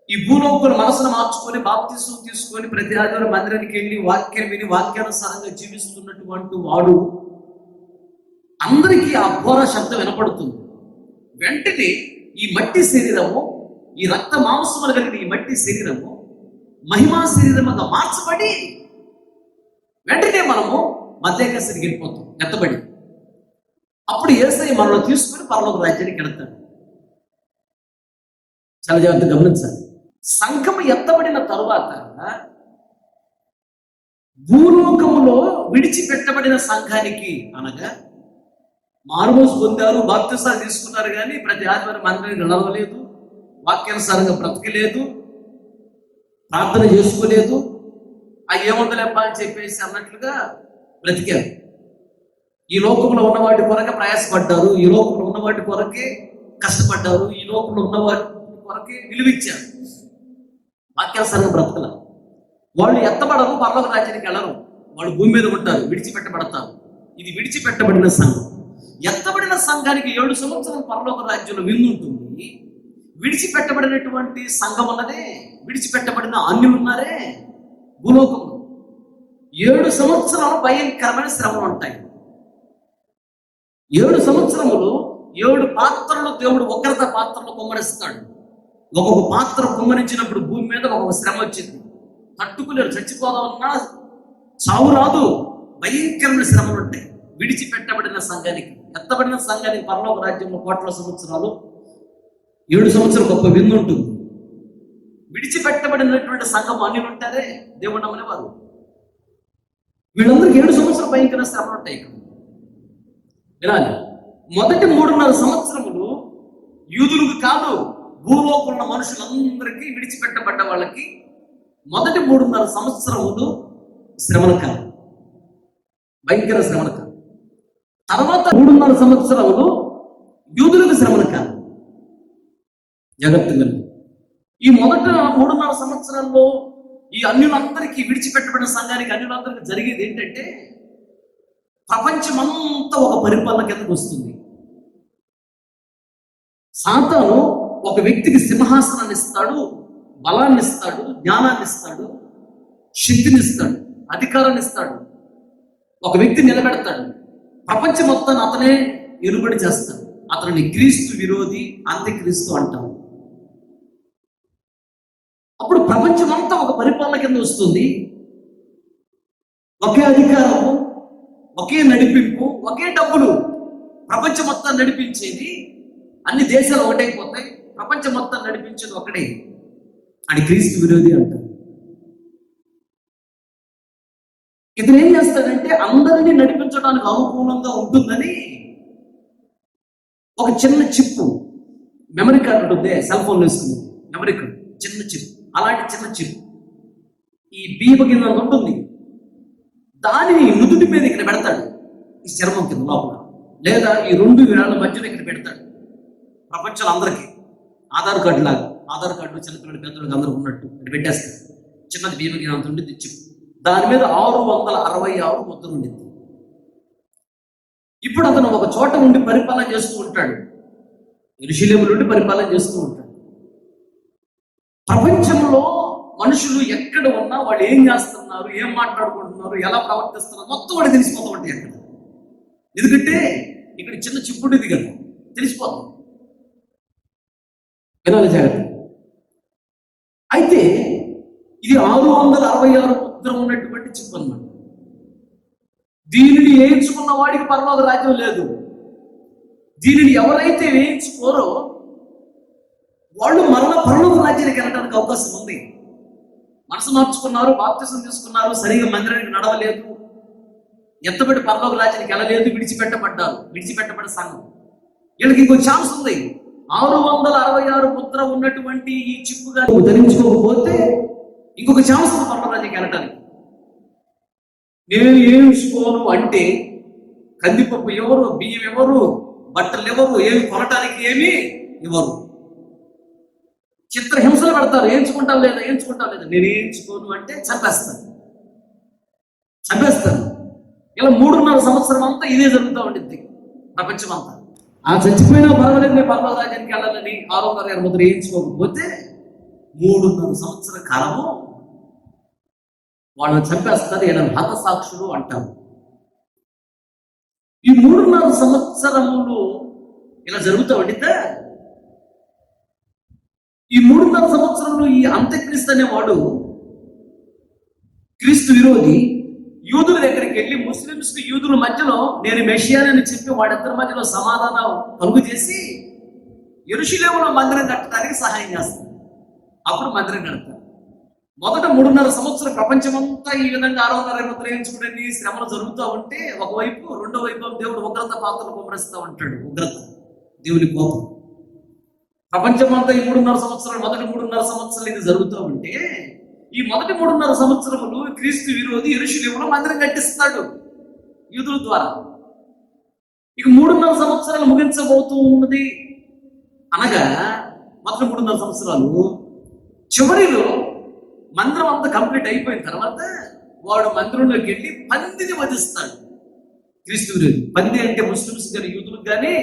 ఈ భూలోకుల మనసును మార్చుకొని బాప్తిసం తీసుకొని ప్రతి ఆదివారం మందిరానికి వెళ్ళి వాక్యం విని వాక్యానుసారంగా జీవిస్తున్నటువంటి వాడు అందరికీ ఆ బూర శబ్దం వినపడుతుంది. వెంటనే ఈ మట్టి శరీరము, ఈ రక్త మాంసములు కలిగిన ఈ మట్టి శరీరము మహిమా శరీరముగా మార్చబడి వెంటనే మనము మధ్యాకాశానికి వెళ్ళిపోతాం, ఎత్తబడి. అప్పుడు యేసయ్య మనల్ని తీసుకుని పరలోక రాజ్యానికి వెళ్తాడు. చాలా జాగ్రత్తగా గమనించాలి. సంఘం ఎత్తబడిన తరువాత భూలోకములో విడిచిపెట్టబడిన సంఘానికి, అనగా మారుమోసు పొందారు, బాప్తిసాలు తీసుకున్నారు, కానీ ప్రతి ఆదివారం మందిరానికి నడవలేదు, వాక్యానుసారంగా బ్రతకలేదు, ప్రార్థన చేసుకోలేదు, అవి ఏముందలేప్ప అని చెప్పేసి అన్నట్లుగా బ్రతికారు. ఈ లోకంలో ఉన్న వాటి కొరకే ప్రయాసపడ్డారు, ఈ లోకంలో ఉన్న వాటి కొరకే కష్టపడ్డారు, ఈ లోకంలో ఉన్న వాటి కొరకే విలువిచ్చారు, వాక్యానుసారంగా బ్రతకల. వాళ్ళు ఎత్తబడరు, పరలోక రాజ్యానికి వెళ్ళరు, వాళ్ళు భూమి మీద ఉంటారు, విడిచిపెట్టబడతారు. ఇది విడిచిపెట్టబడిన సంఘం. ఎత్తబడిన సంఘానికి 7 సంవత్సరాల పరలోక రాజ్యంలో విందుంటుంది. విడిచిపెట్టబడినటువంటి సంఘం అన్నదే, విడిచిపెట్టబడిన అన్యులు ఉన్నారే భూలోకంలో 7 సంవత్సరాలు భయంకరమైన శ్రమలు ఉంటాయి. 7 సంవత్సరములు 7 పాత్రలు దేవుడు ఒకరిత పాత్రలు కుమ్మరిస్తాడు. ఒక్కొక్క పాత్ర కుమ్మరించినప్పుడు భూమి మీద ఒక్కొక్క శ్రమ వచ్చింది. తట్టుకులేరు, చచ్చిపోదామన్నా చావు రాదు, భయంకరమైన శ్రమలు ఉంటాయి. విడిచిపెట్టబడిన సంఘానికి, ఎత్తబడిన సంఘానికి పరలోక రాజ్యంలో కోట్ల సంవత్సరాలు, 7 సంవత్సరాలు గొప్ప విందు ఉంటుంది. విడిచిపెట్టబడినటువంటి సంఘం అన్ని ఉంటారే దేవుడు నమ్మని వారు, వీళ్ళందరికీ 7 సంవత్సరాలు భయంకర శ్రమలు ఉంటాయి. వినాలి, మొదటి 3.5 సంవత్సరములు యూదులకు కాదు, భూలోకంలో మనుషులందరికీ, విడిచిపెట్టబడ్డ వాళ్ళకి మొదటి 3.5 సంవత్సరములు శ్రమల కాలం, భయంకర శ్రమల కాలం. తర్వాత 3.5 సంవత్సరములు యూదులకు శ్రమల కాలం. జాగ్రత్తగా ఈ మొదట 3.5 సంవత్సరాల్లో ఈ అన్యులందరికీ, విడిచిపెట్టబడిన సంఘానికి, అన్యులందరికీ జరిగేది ఏంటంటే ప్రపంచమంతా ఒక పరిపాలన కిందకు వస్తుంది. సాతాను ఒక వ్యక్తికి సింహాసనాన్ని ఇస్తాడు, బలాన్ని ఇస్తాడు, జ్ఞానాన్ని ఇస్తాడు, శక్తిని ఇస్తాడు, అధికారాన్ని ఇస్తాడు. ఒక వ్యక్తి నిలబెడతాడు, ప్రపంచం మొత్తాన్ని అతనే ఎరుబడి చేస్తాడు. అతనిని క్రీస్తు విరోధి, అంత్యక్రీస్తు అంటారు. అప్పుడు ప్రపంచమంతా ఒక పరిపాలన కింద వస్తుంది. ఒకే అధికారము, ఒకే నడిపింపు, ఒకే డబ్బులు, ప్రపంచం మొత్తం నడిపించేది అన్ని దేశాలు ఒకటైపోతాయి, ప్రపంచం మొత్తం నడిపించేది ఒకటే. అని క్రీస్తు విరోధి అంటారు. ఇతను ఏం చేస్తాడంటే అందరినీ నడిపించడానికి అనుకూలంగా ఉంటుందని ఒక చిన్న చిప్పు, మెమరీ కార్డు ఉంటుంది, సెల్ ఫోన్ వేసుకునేది మెమరీ కార్డు, చిన్న చిప్, అలాంటి చిన్న చిప్ ఈ బియ్యపు కింద ఉంటుంది, దానిని నుదుటి మీద ఇక్కడ పెడతాడు, ఈ చర్మం కింద లోపల, లేదా ఈ రెండు వేళ్ల మధ్యలో ఇక్కడ పెడతాడు. ప్రపంచంలో అందరికీ ఆధార్ కార్డు లాగా, ఆధార్ కార్డు చిన్నపిల్లడి పెద్దలకు అందరూ ఉన్నట్టు ఇక్కడ పెట్టేస్తాడు. చిన్నది బియ్యపు కింద అంత ఉండి చిప్, దాని మీద 666 ముద్రలు ఉండింది. ఇప్పుడు అతను ఒక చోట ఉండి పరిపాలన చేస్తూ ఉంటాడు, యెరూషలేము నుండి పరిపాలన చేస్తూ ఉంటాడు. ప్రపంచంలో మనుషులు ఎక్కడ ఉన్నా వాళ్ళు ఏం చేస్తున్నారు, ఏం మాట్లాడుకుంటున్నారు, ఎలా ప్రవర్తిస్తున్నారు మొత్తం వాడు తెలిసిపోతూ ఉంటాయి అక్కడ. ఎందుకంటే ఇక్కడ చిన్న చిప్పుడుది కదా, తెలిసిపోతుంది. వినాలి జాగ్రత్త. అయితే ఇది 666 ముద్ర ఉన్నటువంటి చిప్పు అన్నమాట. దీనిని వేయించుకున్న వాడికి పరలోక రాజ్యం లేదు. దీనిని ఎవరైతే వేయించుకోరో వాళ్ళు మరల పరలోక రాజ్యానికి వెళ్ళడానికి అవకాశం ఉంది. మనసు మార్చుకున్నారు, బాప్తిసం తీసుకున్నారు, సరిగా మందిరానికి నడవలేదు, ఎత్తబడి పరలోక రాజ్యానికి వెళ్ళలేదు, విడిచిపెట్టబడ్డ సంఘం. వీళ్ళకి ఇంకో ఛాన్స్ ఉంది. 666 ముద్ర ఉన్నటువంటి ఈ చిప్పుగా ధరించుకోకపోతే ఇంకొక ఛాన్స్ ఉంది పరలోక రాజ్యానికి వెళ్ళడానికి. నేను ఏమి ఇసుకోను అంటే కందిపప్పు ఎవరు, బియ్యం ఎవరు, బట్టలు ఎవరు, ఏమి కొనటానికి ఏమి ఇవ్వరు. చిత్రహింసలు పెడతారు, ఏంచుకుంటాం లేదా. నేను ఏంచుకోను అంటే చంపేస్తాను. ఇలా 3.5 సంవత్సరం అంతా ఇదే జరుగుతూ ఉండిద్ది ప్రపంచం అంతా. ఆ చచ్చిపోయినా పర్వాలేదు, నేను పరలోక రాజ్యానికి వెళ్ళాలని 666 ముద్ర వేయించుకోకపోతే 3.5 సంవత్సర కాలము వాళ్ళని చంపేస్తారు. వీళ్ళని హతసాక్షులు అంటారు. ఈ 3.5 సంవత్సరములు ఇలా జరుగుతూ ఉండితే ఈ 3.5 సంవత్సరంలో ఈ అంత్యక్రీస్తు అనేవాడు క్రీస్తు విరోధి యూదుల దగ్గరికి వెళ్ళి ముస్లింస్ కి యూదుల మధ్యలో నేను మెషియానని చెప్పి వాడిద్దరి మధ్యలో సమాధానం కలుగు చేసి యెరూషలేములో మందిరం కట్టడానికి సహాయం చేస్తాడు. అప్పుడు మందిరం కడతారు. మొదట 3.5 సంవత్సరం ప్రపంచమంతా ఈ విధంగా 666 ముద్ర వేయించుకునే శ్రమలు జరుగుతూ ఉంటే ఒకవైపు, రెండో వైపు దేవుడు ఉగ్రత పాత్రలు కుమరిస్తూ ఉంటాడు. ఉగ్రత, దేవుని కోపం. ప్రపంచమంతా ఈ 3.5 సంవత్సరాలు, మొదటి 3.5 సంవత్సరాలు ఇది జరుగుతూ ఉంటే ఈ మొదటి 3.5 సంవత్సరములు క్రీస్తు విరోధి యెరూషలేములో మందిరం కట్టిస్తాడు యూదుల ద్వారా. ఇక 3.5 సంవత్సరాలు ముగించబోతూ ఉన్నది అనగా మొదటి 3.5 సంవత్సరాలు చివరిలో మందిరం అంతా కంప్లీట్ అయిపోయిన తర్వాత వాడు మందిరంలోకి వెళ్ళి పందిని వధిస్తాడు. క్రీస్తు విరోధి పంది అంటే ముస్లిమ్స్ కానీ యూదులకు కానీ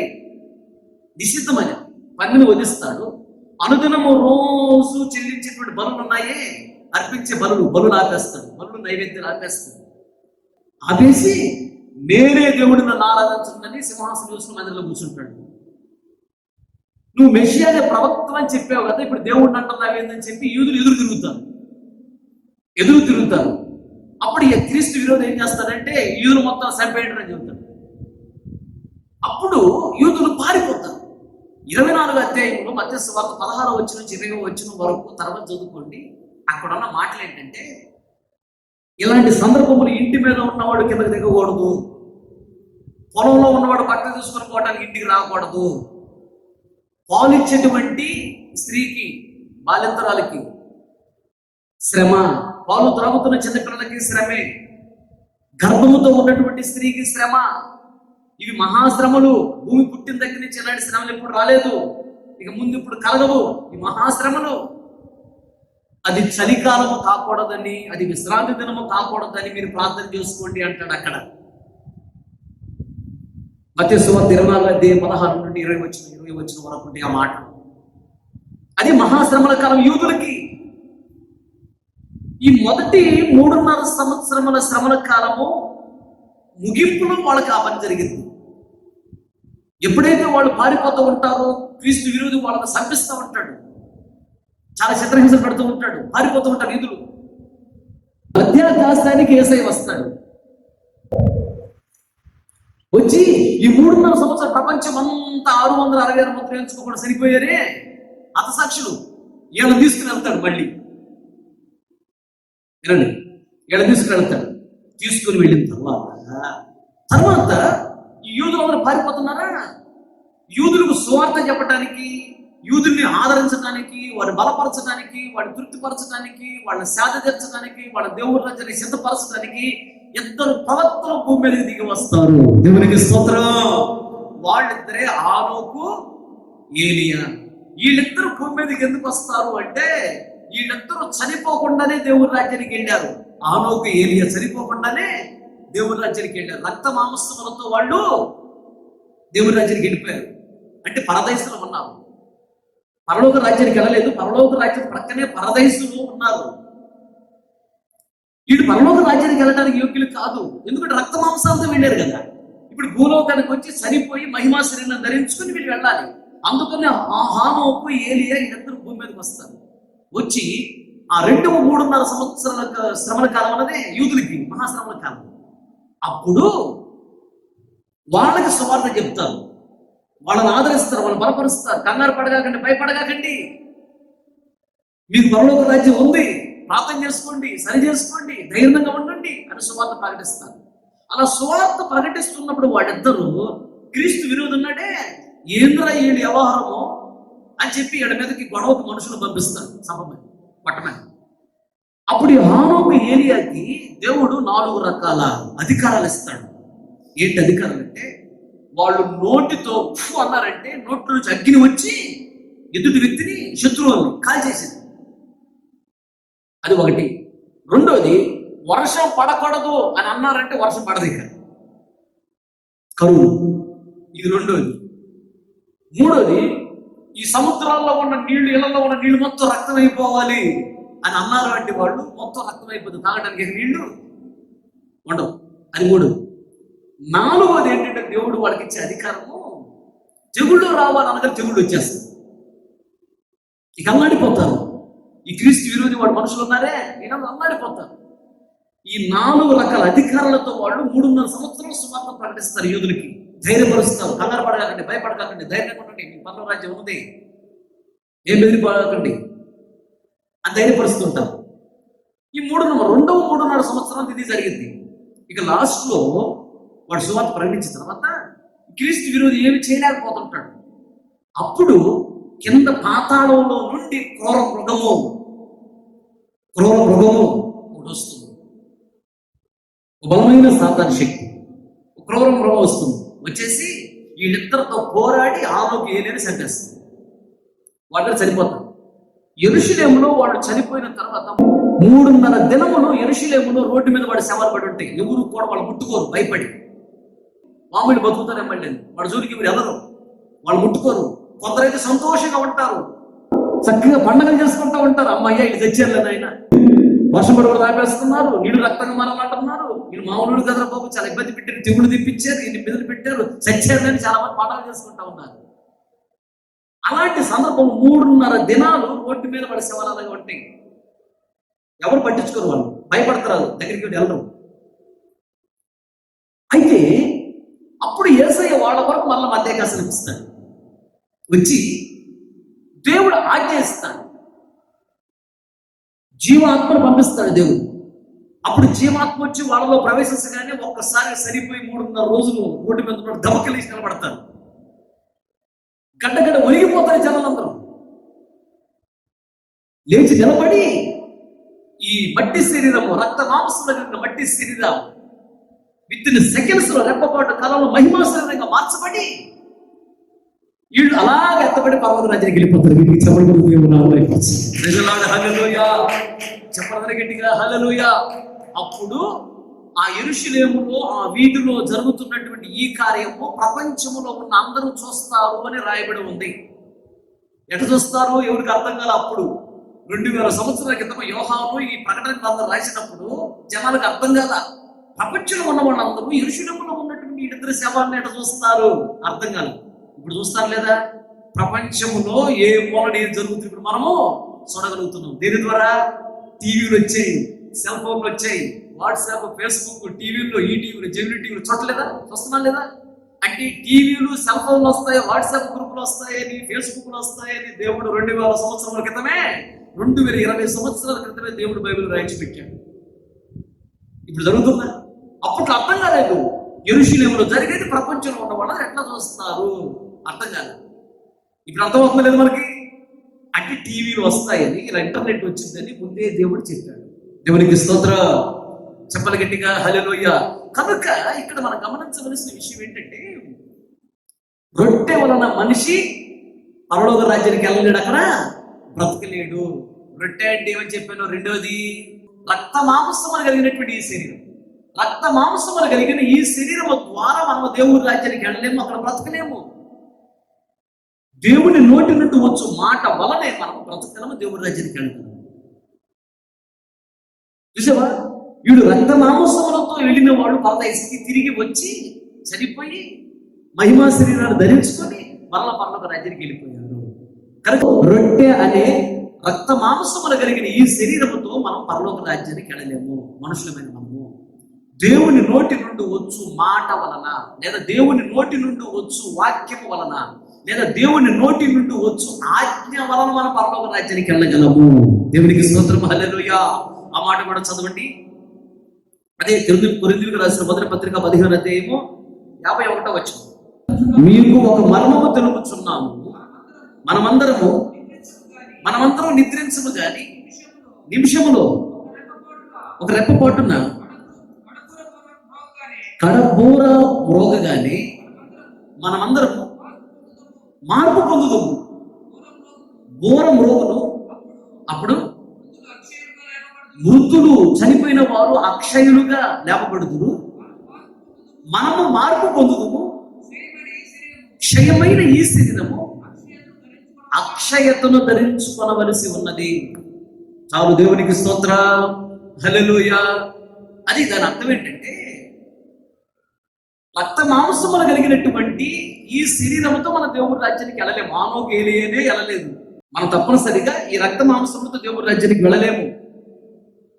నిషిద్ధమని పందిని వధిస్తాడు. అనుదినము రోజు చెల్లించేటువంటి బలులు ఉన్నాయే, అర్పించే బలులు ఆపేస్తాడు, బలులు నైవేద్యాలు ఆపేస్తాడు. ఆపేసి నేనే దేవుడిని నన్ను ఆరాధించండి సింహాసనం చూసుకుని మందిరంలో కూర్చుంటాడు. నువ్వు మెషియా అనే ప్రవక్త అని చెప్పావు కదా, ఇప్పుడు దేవుడిని అంటున్నావేందని చెప్పి యూదులు ఎదురు తిరుగుతారు. అప్పుడు ఈ క్రీస్తు విరోధి ఏం చేస్తాడంటే యూదులు మొత్తం చంపేయండి అని చెబుతాడు. అప్పుడు యూదులు పారిపోతారు. 24వ అధ్యాయంలో మత్తయి సువార్త 16వ వచనం నుంచి 20వ వచనం వరకు తర్వాత చదువుకోండి. అక్కడ ఉన్న మాటలు ఏంటంటే, ఇలాంటి సందర్భములు ఇంటి మీద ఉన్నవాడు కిందకి దిగకూడదు, పొలంలో ఉన్నవాడు పక్క తీసుకుని పోవడానికి ఇంటికి రాకూడదు, పాలిచ్చేటువంటి స్త్రీకి, బాలింతరాలకి శ్రమ, పాలు త్రాగుతున్న చిన్నపిల్లలకి శ్రమే, గర్భముతో ఉన్నటువంటి స్త్రీకి శ్రమ. ఇవి మహాశ్రమలు. భూమి పుట్టిన దగ్గర నుంచి ఇలాంటి శ్రమలు ఎప్పుడు రాలేదు, ఇక ముందు ఇప్పుడు కలగవు ఈ మహాశ్రమలు. అది చలికాలము కాకూడదని, అది విశ్రాంతి దినము కాకూడదని మీరు ప్రార్థన చేసుకోండి అంటాడు అక్కడ. మత్తయి సువార్త 24వ అధ్యాయం 16 నుండి 20 వచ్చిన వరకు ఆ మాట. అది మహాశ్రమల కాలం యూదులకి. ఈ మొదటి 3.5 సంవత్సరముల శ్రమల కాలము ముగింపులో వాళ్ళకి ఆ పని జరిగింది. ఎప్పుడైతే వాళ్ళు పారిపోతూ ఉంటారో క్రీస్తు విరోధి వాళ్ళని సంపిస్తూ ఉంటాడు, చాలా చిత్రహింసలు పెడుతూ ఉంటాడు, పారిపోతూ ఉంటారు యూదులు. మధ్యాకాశానికి యేసయ్య వస్తాడు. వచ్చి ఈ 3.5 సంవత్సరాల ప్రపంచం అంతా 666 మంత్రులు ఎంచుకోకుండా సరిపోయారే హతసాక్షులు. వీళ్ళని తీసుకుని వెళ్తాడు మళ్ళీ. వినండి, వీళ్ళని తీసుకుని వెళ్తాడు. తీసుకుని వెళ్ళిన తర్వాత ఈ యూదులందరూ పారిపోతున్నారా? యూదులకు సువార్త చెప్పడానికి, యూదుల్ని ఆదరించడానికి, వారిని బలపరచడానికి, వాడిని తృప్తిపరచడానికి, వాళ్ళని సేద తీర్చడానికి, వాళ్ళ దేవుడి రాజ్యాన్ని సిద్ధపరచడానికి 2 ప్రవక్తలు భూమి మీదకి దిగి వస్తారు. దేవునికి స్తోత్రం. వాళ్ళిద్దరే హానోకు, ఏలియా. వీళ్ళిద్దరు భూమి మీదకి ఎందుకు వస్తారు అంటే, వీళ్ళిద్దరూ చనిపోకుండానే దేవుడి రాజ్యానికి వెళ్ళారు. హానోకు, ఏలియా చనిపోకుండానే దేవుడి రాజ్యానికి వెళ్ళారు. రక్త మాంసములతో వాళ్ళు దేవుడి రాజ్యానికి వెళ్ళిపోయారు. అంటే పరదేశంలో ఉన్నారు. పరలోక రాజ్యానికి వెళ్ళలేదు. పరలోక రాజ్యం ప్రక్కనే పరదేశంలో ఉన్నారు. వీళ్ళు పరలోక రాజ్యానికి వెళ్ళడానికి యోగ్యులు కాదు, ఎందుకంటే రక్త మాంసాలతో వెళ్ళారు కదా. ఇప్పుడు భూలోకానికి వచ్చి చనిపోయి మహిమా శరీరాన్ని ధరించుకుని వీళ్ళు వెళ్ళాలి. అందుకని ఆ హానోకు, ఏలియా వీళ్ళిద్దరు భూమి మీదకి వస్తారు. వచ్చి ఆ 2-3.5 సంవత్సరాల శ్రమల కాలం అన్నదే యూదులకి మహాశ్రమల కాలం. అప్పుడు వాళ్ళకి సువార్త చెప్తారు, వాళ్ళని ఆదరిస్తారు, వాళ్ళని బలపరుస్తారు. కంగారు పడగాకండి, భయపడగాకండి, మీకు పరలోక రాజ్యం ఉంది, ప్రార్థన చేసుకోండి, సరి చేసుకోండి, ధైర్యంగా ఉండండి అని సువార్త ప్రకటిస్తారు. అలా సువార్త ప్రకటిస్తున్నప్పుడు వాళ్ళిద్దరూ క్రీస్తు విరోధున్నాడే, ఏంద్ర వీళ్ళ వ్యవహారము అని చెప్పి వీళ్ళ మీదకి గొడవకు మనుషులు పంపిస్తారు, సభమని పట్టమని. అప్పుడు ఈ హానోకు, ఏలియాకి దేవుడు 4 రకాల అధికారాలు ఇస్తాడు. ఏంటి అధికారాలు అంటే, వాళ్ళు నోటితో అన్నారంటే నోట్లో నుంచి అగ్ని వచ్చి ఎదుటి వ్యక్తిని, శత్రువుల్ని కాల్చేసింది. అది ఒకటి. రెండోది, వర్షం పడకూడదు అని అన్నారంటే వర్షం పడదు, ఇక కరువు. ఇది రెండోది. మూడోది, ఈ సముద్రాల్లో ఉన్న నీళ్లు, ఇళ్లలో ఉన్న నీళ్లు మొత్తం రక్తమైపోవాలి అని అన్నారు అంటే వాళ్ళు మొత్తం రక్తమైపోతుంది, తాగడానికి నీళ్లు ఉండవు. అది మూడు. నాలుగోది ఏంటంటే, దేవుడు వాళ్ళకి ఇచ్చే అధికారము, తెగుళ్ళు రావాలనగా తెగుళ్ళు వచ్చేస్తుంది, ఇక అల్లాడిపోతారు. ఈ క్రీస్తు విరోధి వాడు మనుషులు ఉన్నారే, ఈయన అల్లాడిపోతారు. ఈ 4 రకాల అధికారాలతో వాళ్ళు 3.5 సంవత్సరాల సువార్త ప్రకటిస్తారు. యూదులకి ధైర్యపరుస్తారు, కంగారు పడగాకండి, భయపడగాకండి, ధైర్యంగా ఉండండి, మీ పరలోక రాజ్యం ఉంది, ఏం బెదిరిపడకండి అని ధైర్యపరుస్తుంటారు. ఈ 3.5 సంవత్సరాలు ఇది జరిగింది. ఇక లాస్ట్ లో వాడు సువార్త ప్రకటించిన తర్వాత క్రీస్తు విరోధి ఏమి చేయలేకపోతుంటాడు. అప్పుడు కింద పాతాళంలో నుండి క్రూర మృగము ఒకటి వస్తుంది, బలమైన సాతాను శక్తి, క్రూర మృగం వస్తుంది. వచ్చేసి వీళ్ళిద్దరితో పోరాడి హానోకు, ఏలియాని చంపేస్తుంది. వాళ్ళు చనిపోతారు. యెరూషలేములో వాళ్ళు చనిపోయిన తర్వాత 3.5 దినములు యెరూషలేములో రోడ్డు మీద వాడు శవాలు పడి ఉంటాయి. ఎవరు కూడా వాళ్ళు ముట్టుకోరు, భయపడి. మామూలు బతుకుతారే మళ్ళీ వాడు జోలికి ఎవరు ఎవరు వాళ్ళు ముట్టుకోరు. కొందరైతే సంతోషంగా ఉంటారు, చక్కగా పండుగలు చేసుకుంటూ ఉంటారు. అమ్మయ్య ఇటు తెచ్చారులేదు, ఆయన వర్షం పడి కూడా ఆపేస్తున్నారు, నీళ్ళు రక్తంగా మారాలంటున్నారు, వీళ్ళు మామూలు కదరా బాబు, చాలా ఇబ్బంది పెట్టారు, తెగులు తెప్పించారు, ఇన్ని మెదలు పెట్టారు, చచ్చారని చాలా మంది పాఠాలు చేసుకుంటా ఉన్నారు. అలాంటి సందర్భం 3.5 దినాలు రోడ్డు మీద పడే శవాలగా ఉంటాయి. ఎవరు పట్టించుకోరు, వాళ్ళు భయపడతారు, దగ్గరికి వెళ్ళరు. అయితే అప్పుడు యేసయ్య వాళ్ళ వరకు మళ్ళీ మధ్యాకాశం ఇస్తాడు. వచ్చి దేవుడు ఆజ్ఞ ఇస్తాడు, జీవాత్మను పంపిస్తాడు దేవుడు. అప్పుడు జీవాత్మ వచ్చి వాళ్ళలో ప్రవేశించగానే ఒక్కసారి సరిపోయి 3.5 రోజులు రోడ్డు మీద ఉన్న దమకలేసి నిలబడతారు. గడ్డ ఒలిగిపోతారు జనాలందరూ. లేచి నిలబడి ఈ మట్టి శరీరము, రక్త మాంసంలో మట్టి శరీరం విత్ సెకండ్స్ లో, రెప్పపాటు కాలంలో మహిమా శరీరంగా మార్చబడి వీళ్ళు అలాగే ఎత్తబడి పర్వత రాజ్యానికి వెళ్ళిపోతారు. వీటికి చెప్పడం గట్టిగా హల్లెలూయా. అప్పుడు ఆ యెరూషలేములో, ఆ వీధిలో జరుగుతున్నటువంటి ఈ కార్యము ప్రపంచంలో ఉన్న అందరూ చూస్తారు అని రాయబడి ఉంది. ఎట చూస్తారు, ఎవరికి అర్థం కాల. అప్పుడు 2000 సంవత్సరాల క్రితం యోహాను ఈ ప్రకటన గ్రంథం రాసినప్పుడు జనాలకు అర్థం కాదా. ప్రపంచంలో ఉన్న వాళ్ళందరూ యెరూషలేములో ఉన్నటువంటి 2 శవాలను ఎట చూస్తారు, అర్థం కాదు. ఇప్పుడు చూస్తారు లేదా, ప్రపంచంలో ఏ మూలన ఏం జరుగుతుంది ఇప్పుడు మనము చూడగలుగుతున్నాం. దేని ద్వారా? టీవీలు వచ్చాయి, సెల్ ఫోన్లు వచ్చాయి, వాట్సాప్, ఫేస్బుక్, టీవీలో, ఈ టీవీలు, జెమిని టీవీలు చూడలేదా, చూస్తున్నాం లేదా? అంటే టీవీలు, సెల్ ఫోన్లు వస్తాయి, వాట్సాప్ గ్రూపులు వస్తాయని, ఫేస్బుక్లు వస్తాయని దేవుడు 2000 సంవత్సరాల క్రితమే, 2020 సంవత్సరాల క్రితమే దేవుడు బైబిల్ రాయించి పెట్టాడు. ఇప్పుడు జరుగుతుందా? అప్పట్లో అర్థం కాలేదు. యెరూషలేములో జరిగేది ప్రపంచంలో ఉన్న వాళ్ళు ఎట్లా చూస్తున్నారు అర్థం కాలేదు. ఇప్పుడు అర్థమవుతుంది లేదు మనకి. అంటే టీవీలు వస్తాయని, ఇలా ఇంటర్నెట్ వచ్చిందని ముందే దేవుడు చెప్పాడు. దేవునికి స్తోత్రం. చెప్పలు గట్టిగా హల్లెలూయా. కనుక ఇక్కడ మనం గమనించవలసిన విషయం ఏంటంటే, రొట్టె వలన మనిషి పరలోక రాజ్యానికి వెళ్ళలేడు, అక్కడ బ్రతకలేడు. రొట్టె అంటే ఏమని చెప్పాను? రెండోది, రక్త మాంసములు కలిగినటువంటి ఈ శరీరం. రక్త మాంసములు కలిగిన ఈ శరీరము ద్వారా మనం దేవుడి రాజ్యానికి వెళ్ళలేము, అక్కడ బ్రతకలేము. దేవుని నోటి నుండి వచ్చు మాట వలనే మనం బ్రతకలేము, దేవుడి రాజ్యానికి వెళ్ళలేము. చూసావా? వీడు రక్త మాంసములతో వెళ్ళిన వాడు పరదేశికి తిరిగి వచ్చి చనిపోయి మహిమా శరీరాన్ని ధరించుకొని మరల పరలోక రాజ్యానికి వెళ్ళిపోయారు. కనుక రొట్టె అనే రక్త మాంసములు కలిగిన ఈ శరీరముతో మనం పరలోక రాజ్యానికి వెళ్ళలేము. మనుషులమైన మనము దేవుని నోటి నుండి వచ్చు మాట వలన, లేదా దేవుని నోటి నుండి వచ్చు వాక్యము వలన, లేదా దేవుని నోటి నుండి వచ్చు ఆజ్ఞ వలన మనం పరలోక రాజ్యానికి వెళ్ళగలము. దేవునికి స్తోత్రం హల్లెలూయా. ఆ మాట కూడా చదవండి. అదే కొరింథీయులకు రాసిన మొదటి పత్రిక 15వ అధ్యాయము 51వ వచనం. మీకు ఒక మర్మము తెలుపుచున్నాము, మనమందరం నిద్రించము గాని నిమిషములో ఒక రెప్పపాటున కడబూర మ్రోగగానే మనమందరం మార్పు పొందుదుము. బూర మ్రోగును, అప్పుడు మృతులు చనిపోయిన వారు అక్షయులుగా లేపబడుదురు, మనము మార్పు పొందుదుము. క్షయమైన ఈ శరీరము అక్షయతను ధరించుకొనవలసి ఉన్నది. చాలు, దేవునికి స్తోత్రం హల్లెలూయా. అది దాని అర్థం ఏంటంటే, రక్త మాంసములు కలిగినటువంటి ఈ శరీరముతో మన దేవుడి రాజ్యానికి వెళ్ళలేము. మానవుకి ఏలియనే వెళ్ళలేదు. మనం తప్పనిసరిగా ఈ రక్త మాంసములతో దేవుడి రాజ్యానికి వెళ్ళలేము.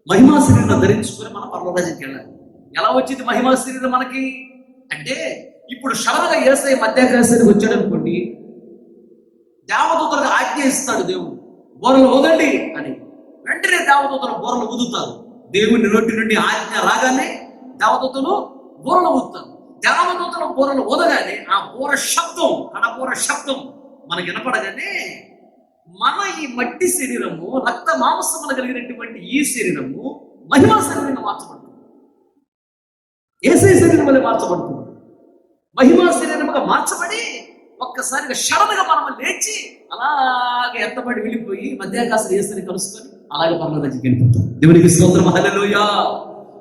మహిమా శరీరం ధరించుకొని మనం పరలోక రాజ్యానికి వెళ్ళాలి. ఎలా వచ్చింది మహిమా శరీరం మనకి అంటే, ఇప్పుడు సడన్గా యేసయ్య మధ్యాకాశానికి వచ్చాడు అనుకోండి, దేవదూతలకు ఆజ్ఞ ఇస్తాడు దేవుడు, బోరలు ఊదండి అని. వెంటనే దేవదూతలు బోరలు ఊదుతారు. దేవుని నోటి నుండి ఆజ్ఞ రాగానే దేవదూతలు బోరలు ఊదుతారు. దేవదూతలు బోరలు ఊదగానే ఆ బోర శబ్దం, కడబోర శబ్దం మనకు వినపడగానే మన ఈ మట్టి శరీరము, రక్త మాంసములు కలిగినటువంటి ఈ శరీరము మహిమా శరీరంగా మార్చబడుతుంది. యేసయ్య శరీరం వల్ల మార్చబడుతుంది. మహిమా శరీరముగా మార్చబడి ఒక్కసారిగా సడన్గా మనం లేచి అలాగే ఎత్తబడి వెళ్ళిపోయి మధ్యాకాశం యేసుని కలుసుకొని అలాగే పరలోక రాజ్యానికి వెళ్ళిపోతాం. దేవునికి స్తోత్రం హల్లెలూయా.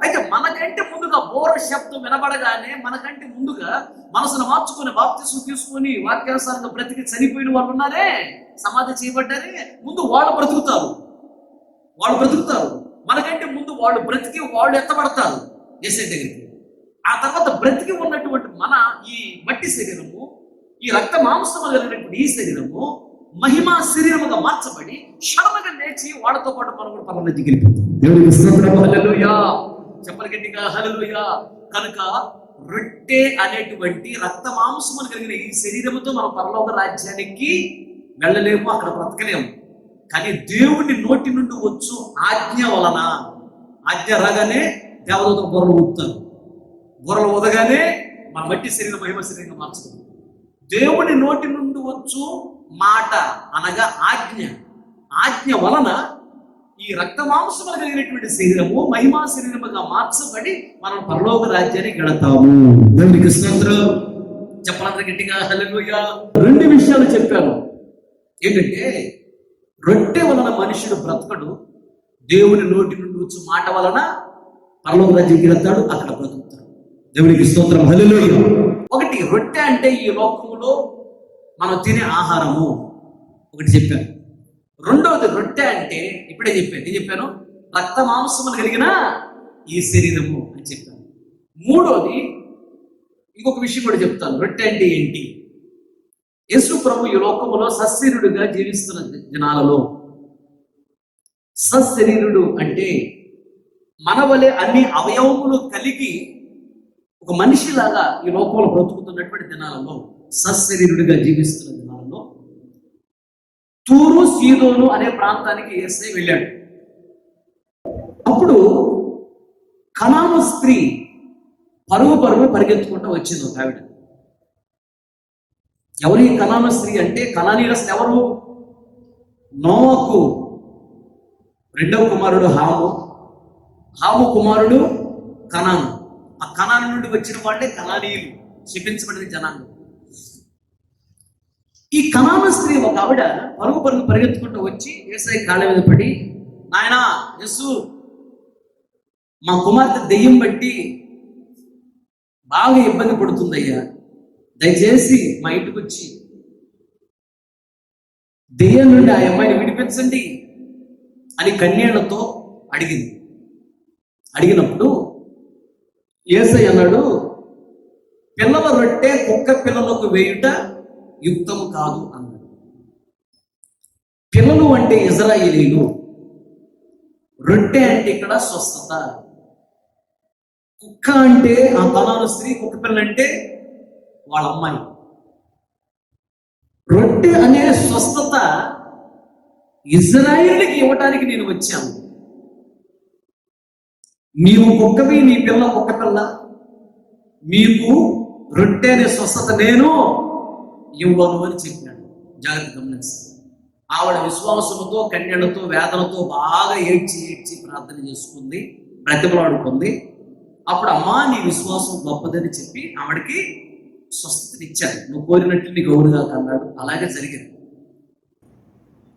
అయితే మనకంటే ముందుగా బోర శబ్దం వినబడగానే మనకంటే ముందుగా మనసును మార్చుకొని బాప్తిస్మం తీసుకొని వాక్యానుసారంగా బ్రతికి చనిపోయిన వాళ్ళు ఉన్నారే, సమాధి చేయబడ్డారే, ముందు వాళ్ళు బ్రతుకుతారు. మనకంటే ముందు వాళ్ళు బ్రతికి వాళ్ళు ఎత్తబడతారు యేసయ్య దగ్గరికి. ఆ తర్వాత బ్రతికి ఉన్నటువంటి మన ఈ మట్టి శరీరము, ఈ రక్త మాంసములు కలిగినటువంటి ఈ శరీరము మహిమా శరీరముగా మార్చబడి సడన్గా లేచి వాళ్ళతో పాటు మనం కూడా పరలోక రాజ్యానికి వెళ్ళిపోతాం. దేవునికి స్తోత్రం హల్లెలూయా. చెప్పలు గట్టిగా హల్లెలూయా. కనుక రొట్టె అనేటువంటి రక్త మాంసములు కలిగిన ఈ శరీరముతో మనం పరలోక రాజ్యానికి వెళ్ళలేము, అక్కడ బ్రతకలేము. కానీ దేవుని నోటి నుండి వచ్చు ఆజ్ఞ వలన, ఆజ్ఞ రాగానే దేవదూతలు బోరలు ఊదుతారు. బోరలు ఊదగానే మన మట్టి శరీరం మహిమ శరీరంగా మార్చుతుంది. దేవుని నోటి నుండి వచ్చు మాట అనగా ఆజ్ఞ వలన ఈ రక్త మాంసములు కలిగినటువంటి శరీరము మహిమా శరీరముగా మార్చబడి మనం పరలోక రాజ్యానికి వెళతాము. దేవునికి స్తోత్రం. చెప్పాలంటే గట్టిగా హల్లెలూయా. 2 విషయాలు చెప్పాను. ఏంటంటే, రొట్టె వలన మనుషుడు బ్రతకడు, దేవుని నోటి నుండి వచ్చు మాట వలన పరలోక రాజ్యానికి వెళ్తాడు, అక్కడ బ్రతుకుతాడు. దేవునికి స్తోత్రం హల్లెలూయా. ఒకటి, రొట్టె అంటే ఈ లోకంలో మనం తినే ఆహారము, ఒకటి చెప్పాను. రెండవది, రొట్టె అంటే ఇప్పుడే చెప్పాను రక్త మాంసములు కలిగిన ఈ శరీరము అని చెప్పాను. మూడోది, ఇంకొక విషయం కూడా చెప్తాను. రొట్టె అంటే ఏంటి? యేసు ప్రభు ఈ లోకములో సశరీరుడిగా జీవిస్తున్న జనాలలో, సశరీరుడు అంటే మన వలె అన్ని అవయవములు కలిగి ఒక మనిషిలాగా ఈ లోకంలో బ్రతుకుతున్నటువంటి దినాలలో, సశరీరుడిగా జీవిస్తున్న దినాలలో తూరు సీదోను అనే ప్రాంతానికి యేసయ్య వెళ్ళాడు. అప్పుడు కనాను స్త్రీ పరుగు పరిగెత్తుకుంటూ వచ్చింది ఒక ఆవిడ. ఎవరు ఈ కనాను స్త్రీ అంటే, కనానీయులు అసలు ఎవరు? నోవాకు రెండవ కుమారుడు హాము కుమారుడు కనాను. ఆ కనాను నుండి వచ్చిన వాళ్ళే కనానీయులు, శపించబడిన జనాంగం. ఈ కనాను స్త్రీ ఒక ఆవిడ పరుగు పరిగెత్తుకుంటూ వచ్చి యేసయ్య కాళ్ళ మీద పడి, నాయనా యేసు, మా కుమార్తె దెయ్యం బట్టి బాగా ఇబ్బంది పడుతుందయ్యా, దయచేసి మా ఇంటికి వచ్చి దెయ్యం నుండి ఆ అమ్మాయిని విడిపించండి అని కన్నీళ్లతో అడిగినప్పుడు యేసయ్య అన్నాడు, పిల్లల రొట్టె కుక్క పిల్లలకు వేయుట యుక్తం కాదు అన్నాడు. పిల్లలు అంటే ఇజ్రాయేలీలు, రొట్టె అంటే ఇక్కడ స్వస్థత. కుక్క అంటే ఆ కనాను స్త్రీ, కుక్క పిల్ల అంటే వాళ్ళ అమ్మాయి. రొట్టె అనే స్వస్థత ఇజ్రాయేలుకి ఇవ్వటానికి నేను వచ్చాను. నీవు కుక్కవి, నీ పిల్ల కుక్క పిల్ల, మీకు రొట్టె అనే స్వస్థత నేను ఇవ్వను అని చెప్పాడు. జాగ్రత్త గమనించాలి. ఆవిడ విశ్వాసముతో, కన్యలతో, వేదనతో బాగా ఏడ్చి ప్రార్థన చేసుకుంది, బ్రతిమలాడుకుంది. అప్పుడు అమ్మా నీ విశ్వాసం గొప్పదని చెప్పి ఆవిడకి స్వస్థతనిచ్చాడు. నువ్వు కోరినట్టు నీకు గౌరుగా అన్నాడు. అలాగే జరిగింది.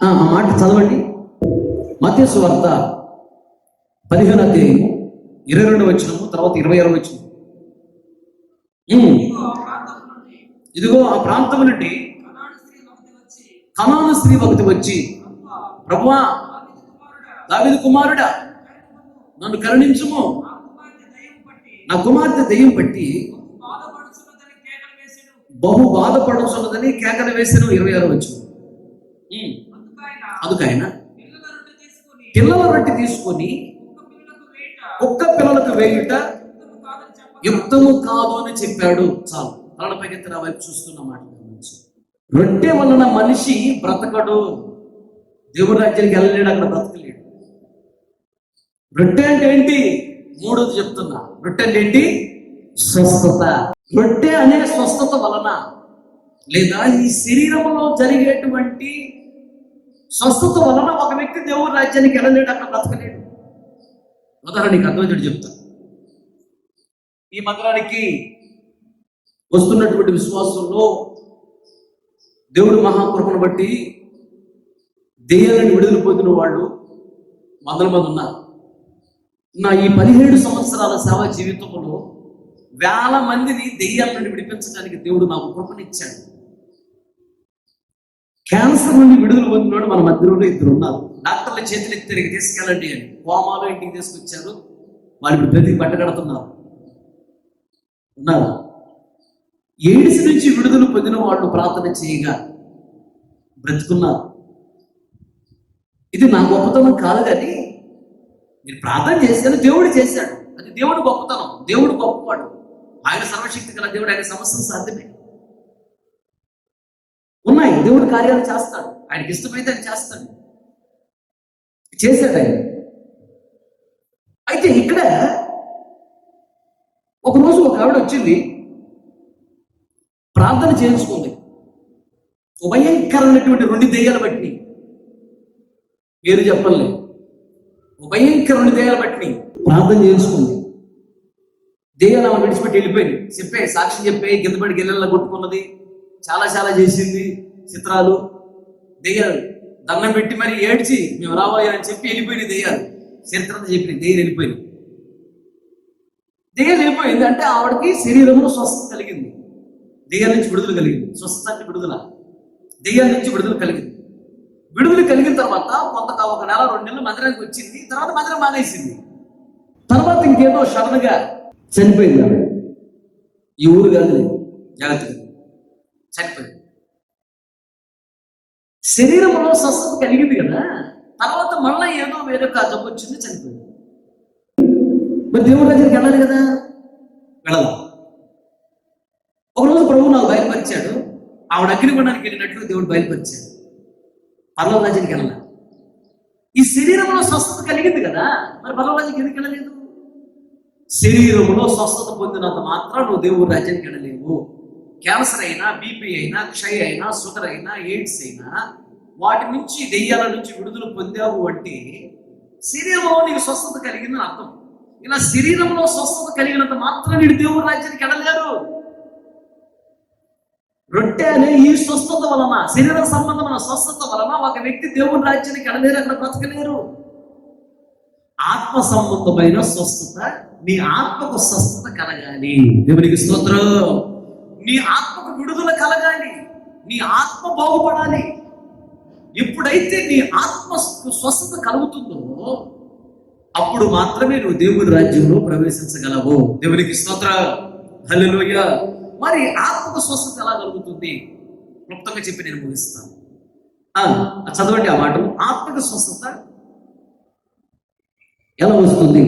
ఆ మాట చదవండి. మత్తయి సువార్త 15వ అధ్యాయం 22వ వచనము, తర్వాత 26వ వచనం. ఇదిగో ఆ ప్రాంతం నుండి కనాను స్త్రీ ఒకటి వచ్చి, ప్రభువా దావీదు కుమారుడా నన్ను కరుణించుము, నా కుమార్తె దెయ్యం పట్టి బహు బాధపడుతున్నదని కేకలు వేసిన 26వ వచనం. అందుకైనా పిల్లల రొట్టె తీసుకొని కుక్క పిల్లలకు వేయుట యుక్తము కాదు అని చెప్పాడు. చాలు, తలపైకి నా వైపు చూస్తున్న మాట. రొట్టె వలన మనిషి బ్రతకడు, దేవుడి రాజ్యానికి వెళ్ళలేడు, అక్కడ బ్రతకలేడు. రొట్టె అంటే ఏంటి? మూడోది చెప్తున్నా. రొట్టె అంటే ఏంటి? స్వస్థత. రొట్టె అనే స్వస్థత వలన, లేదా ఈ శరీరంలో జరిగేటువంటి స్వస్థత వలన ఒక వ్యక్తి దేవుడి రాజ్యానికి వెళ్ళలేడు, అక్కడ బ్రతకలేడు. ఉదాహరణకి అర్థమవుతాడు చెప్తా. ఈ మందిరానికి వస్తున్నటువంటి విశ్వాసంలో దేవుడు మహాకృపను బట్టి దెయ్యాలను విడుదల పొందిన వాళ్ళు వందల మంది ఉన్నారు. నా ఈ 17 సంవత్సరాల సేవా జీవితంలో వేల మందిని దెయ్యాల నుండి విడిపించడానికి దేవుడు నాకు కృపనిచ్చాడు. క్యాన్సర్ నుండి విడుదల పొందినవాడు మన మధ్యలో 2 ఉన్నారు. డాక్టర్ల చేతులు ఎత్తి తీసుకెళ్ళండి అని కోమాలో ఇంటికి తీసుకొచ్చారు. వాళ్ళు ఇప్పుడు ప్రతి పట్టగడుతున్నారు ఉన్నారు. ఎయిడ్స్ నుంచి విడుదల పొందిన వాళ్ళు ప్రార్థన చేయగా బ్రతుకున్నారు. ఇది నా గొప్పతనం కాదు, కానీ మీరు ప్రార్థన చేశాను, దేవుడు చేశాడు. అది దేవుడు గొప్పతనం. దేవుడు గొప్పవాడు, ఆయన సర్వశక్తి గల దేవుడు, ఆయన సమస్తం సాధ్యమే. ఉన్నాయి, దేవుడు కార్యాలు చేస్తాడు, ఆయనకి ఇష్టమైతే ఆయన చేస్తాడు, చేశాడు ఆయన. అయితే ఇక్కడ ఒకరోజు ఒక ఆవిడ వచ్చింది, ప్రార్థన చేయించుకుంది. భయంకరమైనటువంటి 2 దెయ్యాలు బట్టి, పేరు చెప్పలే, భయంకర 2 దెయ్యాలు బట్టి ప్రార్థన చేసుకుంది. దెయ్యాలు ఆమె విడిచిపెట్టి వెళ్ళిపోయింది. సాక్ష్యం చెప్పే కిందపడి గిన్నెల కొట్టుకున్నది, చాలా చేసింది, చిత్రాలు. దెయ్యాలు దండం పెట్టి మరి ఏడ్చి మేము రావాలి అని చెప్పి వెళ్ళిపోయింది. దెయ్యాలు చరిత్ర చెప్పి దెయ్యం వెళ్ళిపోయింది. అంటే ఆవిడకి శరీరంలో స్వస్థత కలిగింది, దెయ్యాల నుంచి విడుదల కలిగింది. స్వస్థత అంటే విడుదల, దెయ్యాల నుంచి విడుదల కలిగింది. విడుదల కలిగిన తర్వాత ఒక నెల 2 నెలలు మందిరానికి వచ్చింది. తర్వాత మందిరం మానేసింది. తర్వాత ఇంకేదో సడన్గా చనిపోయింది. ఆవిడ ఈ ఊరు కాదు, జాగ్రత్తగా చనిపోయింది. శరీరంలో స్వస్థత కలిగింది కదా, తర్వాత మళ్ళీ ఏదో వేరే జబ్బు వచ్చింది, చనిపోయింది. మరి దేవుడి దగ్గరికి వెళ్ళాలి కదా, వెళ్ళాలి. ఆవిడ అగ్నిగుండానికి వెళ్ళినట్లు దేవుడు బయలుపరిచాడు. పరలోక రాజ్యానికి వెళ్ళాలి. ఈ శరీరంలో స్వస్థత కలిగింది కదా, మరి పరలోక రాజ్యానికి ఎందుకు వెళ్ళలేదు? శరీరంలో స్వస్థత పొందినంత మాత్రం నువ్వు దేవుడి రాజ్యానికి వెళ్ళలేవు. క్యాన్సర్ అయినా, బీపీ అయినా, క్షయ అయినా, షుగర్ అయినా, ఎయిడ్స్ అయినా, వాటి నుంచి దెయ్యాల నుంచి విడుదల పొందావు అంటే శరీరంలో నీకు స్వస్థత కలిగిందని అర్థం. ఇలా శరీరంలో స్వస్థత కలిగినంత మాత్రం నీకు దేవుడి రాజ్యానికి వెళ్ళలేరు. రొట్టె అనే ఈ స్వస్థత వలన, శరీర సంబంధమైన స్వస్థత వలన ఒక వ్యక్తి దేవుడి రాజ్యానికి వెళ్ళలేరు, అక్కడ బ్రతకలేరు. ఆత్మ సంబంధమైన స్వస్థత, నీ ఆత్మకు స్వస్థత కలగాలి. దేవునికి స్తోత్రం. నీ ఆత్మకు విడుదల కలగాలి, నీ ఆత్మ బాగుపడాలి. ఎప్పుడైతే నీ ఆత్మ స్వస్థత కలుగుతుందో అప్పుడు మాత్రమే నువ్వు దేవుడి రాజ్యంలో ప్రవేశించగలవు. దేవునికి స్తోత్రం. హల్లెలూయా. మరి ఆత్మకు స్వస్థత ఎలా కలుగుతుంది? క్లుప్తంగా చెప్పి నేను ముగిస్తాను. చదవండి ఆ మాట. ఆత్మకు స్వస్థత ఎలా వస్తుంది?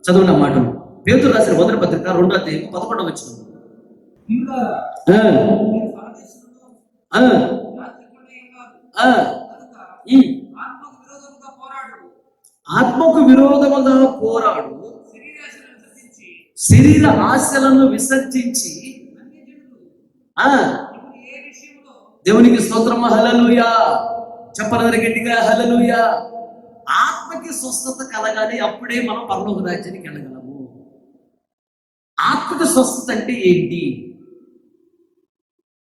చదవండి ఆ మాటలు. పేతురు రాసిన మొదటి పత్రిక 2:11 ఆత్మకు విరోధముగా పోరాడు, శరీర ఆశలను విసర్జించి. దేవునికి స్తోత్రం. హల్లెలూయా. చెప్పనదరి గట్టిగా హల్లెలూయా. ఆత్మకి స్వస్థత కలగాలి, అప్పుడే మనం పరలోక రాజ్యానికి వెళ్ళగలము. ఆత్మకి స్వస్థత అంటే ఏంటి?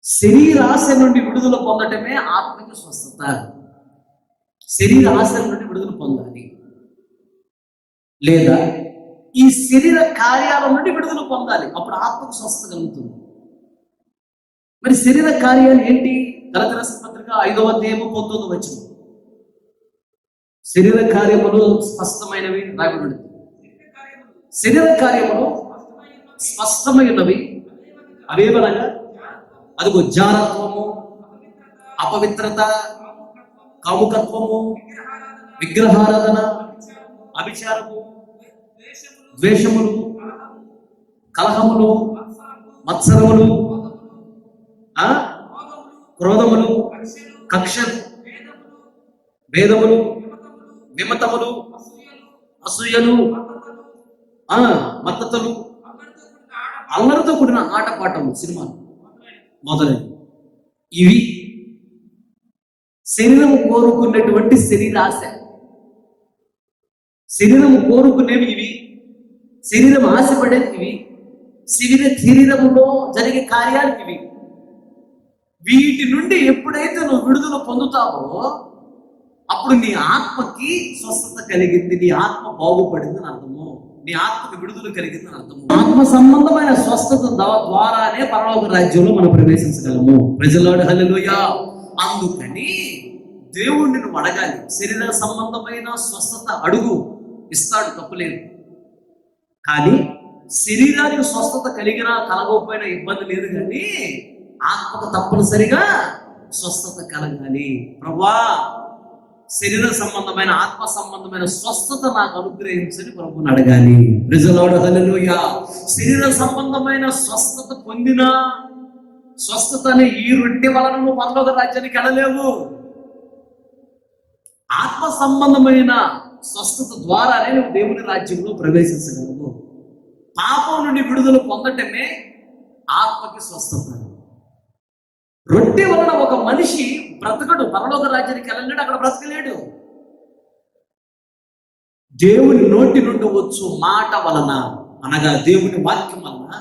శరీరాశ నుండి విడుదల పొందటమే ఆత్మకి స్వస్థత. శరీర ఆశల నుండి విడుదల పొందాలి, లేదా ఈ శరీర కార్యాల నుండి విడుదల పొందాలి, అప్పుడు ఆత్మకు స్వస్థత కలుగుతుంది. మరి శరీర కార్యాలు ఏంటి? గలతీ రాసిన పత్రిక 5:19 శరీర కార్యములు స్పష్టమైనవి రాయబడి. శరీర కార్యములు స్పష్టమైనవి అవేవనగా అదిగో జారత్వము, అపవిత్రత, కాముకత్వము, విగ్రహారాధన, అభిచారము, ద్వేషములు, కలహములు, మత్సరములు, క్రోధములు, కక్షలు, భేదములు, విమతములు, అసూయలు, మద్దతులు, అల్లరితో కూడిన ఆటపాటలు, సినిమాలు మొదలైనవి. ఇవి శరీరము కోరుకునేటువంటి శరీరాశ. శరీరము కోరుకునేవి ఇవి, శరీరం ఆశపడేది ఇవి, శరీరములో జరిగే కార్యాలు ఇవి. వీటి నుండి ఎప్పుడైతే నువ్వు విడుదల పొందుతావో అప్పుడు నీ ఆత్మకి స్వస్థత కలిగింది, నీ ఆత్మ బాగుపడిందని అర్థము, నీ ఆత్మకి విడుదల కలిగిందని అర్థము. ఆత్మ సంబంధమైన స్వస్థత ద్వారానే పరలోక రాజ్యంలో మనం ప్రవేశించగలము. Praise the lord. హల్లెలూయా. అందుకని దేవుణ్ణి నువ్వు అడగాలి. శరీర సంబంధమైన స్వస్థత అడుగు, ఇస్తాడు, తప్పులేదు. కానీ శరీరానికి స్వస్థత కలిగినా కలగకపోయినా ఇబ్బంది లేదు, కానీ ఆత్మకు తప్పనిసరిగా స్వస్థత కలగాలి. ప్రభువా, శరీర సంబంధమైన ఆత్మ సంబంధమైన స్వస్థత నాకు అనుగ్రహించని ప్రభువుని అడగాలి. Praise the lord. హల్లెలూయా. శరీర సంబంధమైన స్వస్థత పొందిన స్వస్థత అనే ఈ రొట్టె వలన నువ్వు పరలోక రాజ్యానికి వెళ్ళలేవు. ఆత్మ సంబంధమైన స్వస్థత ద్వారానే నువ్వు దేవుని రాజ్యంలో ప్రవేశించగలవు. పాపం నుండి విడుదల పొందటమే ఆత్మకి స్వస్థత. రొట్టె వలన ఒక మనిషి బ్రతకడు, పరలోక రాజ్యానికి వెళ్ళలేడు, అక్కడ బ్రతకలేడు. దేవుని నోటి నుండి వచ్చు మాట వలన, అనగా దేవుని వాక్యం వలన,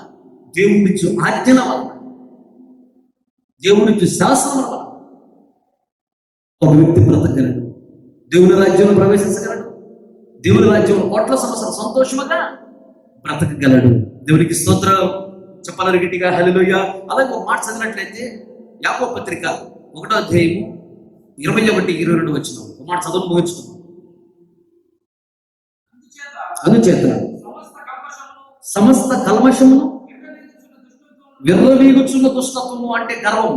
దేవుని ఆజ్ఞల వలన, దేవుని శాసనం వలన ఒక వ్యక్తి బ్రతకగలడు, దేవుని రాజ్యంలో ప్రవేశించగలడు, దేవుని రాజ్యంలో కోట్ల సంవత్సరాలు సంతోషముగా బ్రతకగలడు. దేవునికి స్తోత్రం. చెప్పాలని గట్టిగా హల్లెలూయా. అలాగే ఒక మాట చదివినట్లయితే యాకోబు పత్రిక 1:21-22 ఒక మాట చదువు ముగించుకున్నాం. అందుచేత సమస్త కల్మషమును, విర్రవీగుచున్న దుష్టత్వము అంటే గర్వం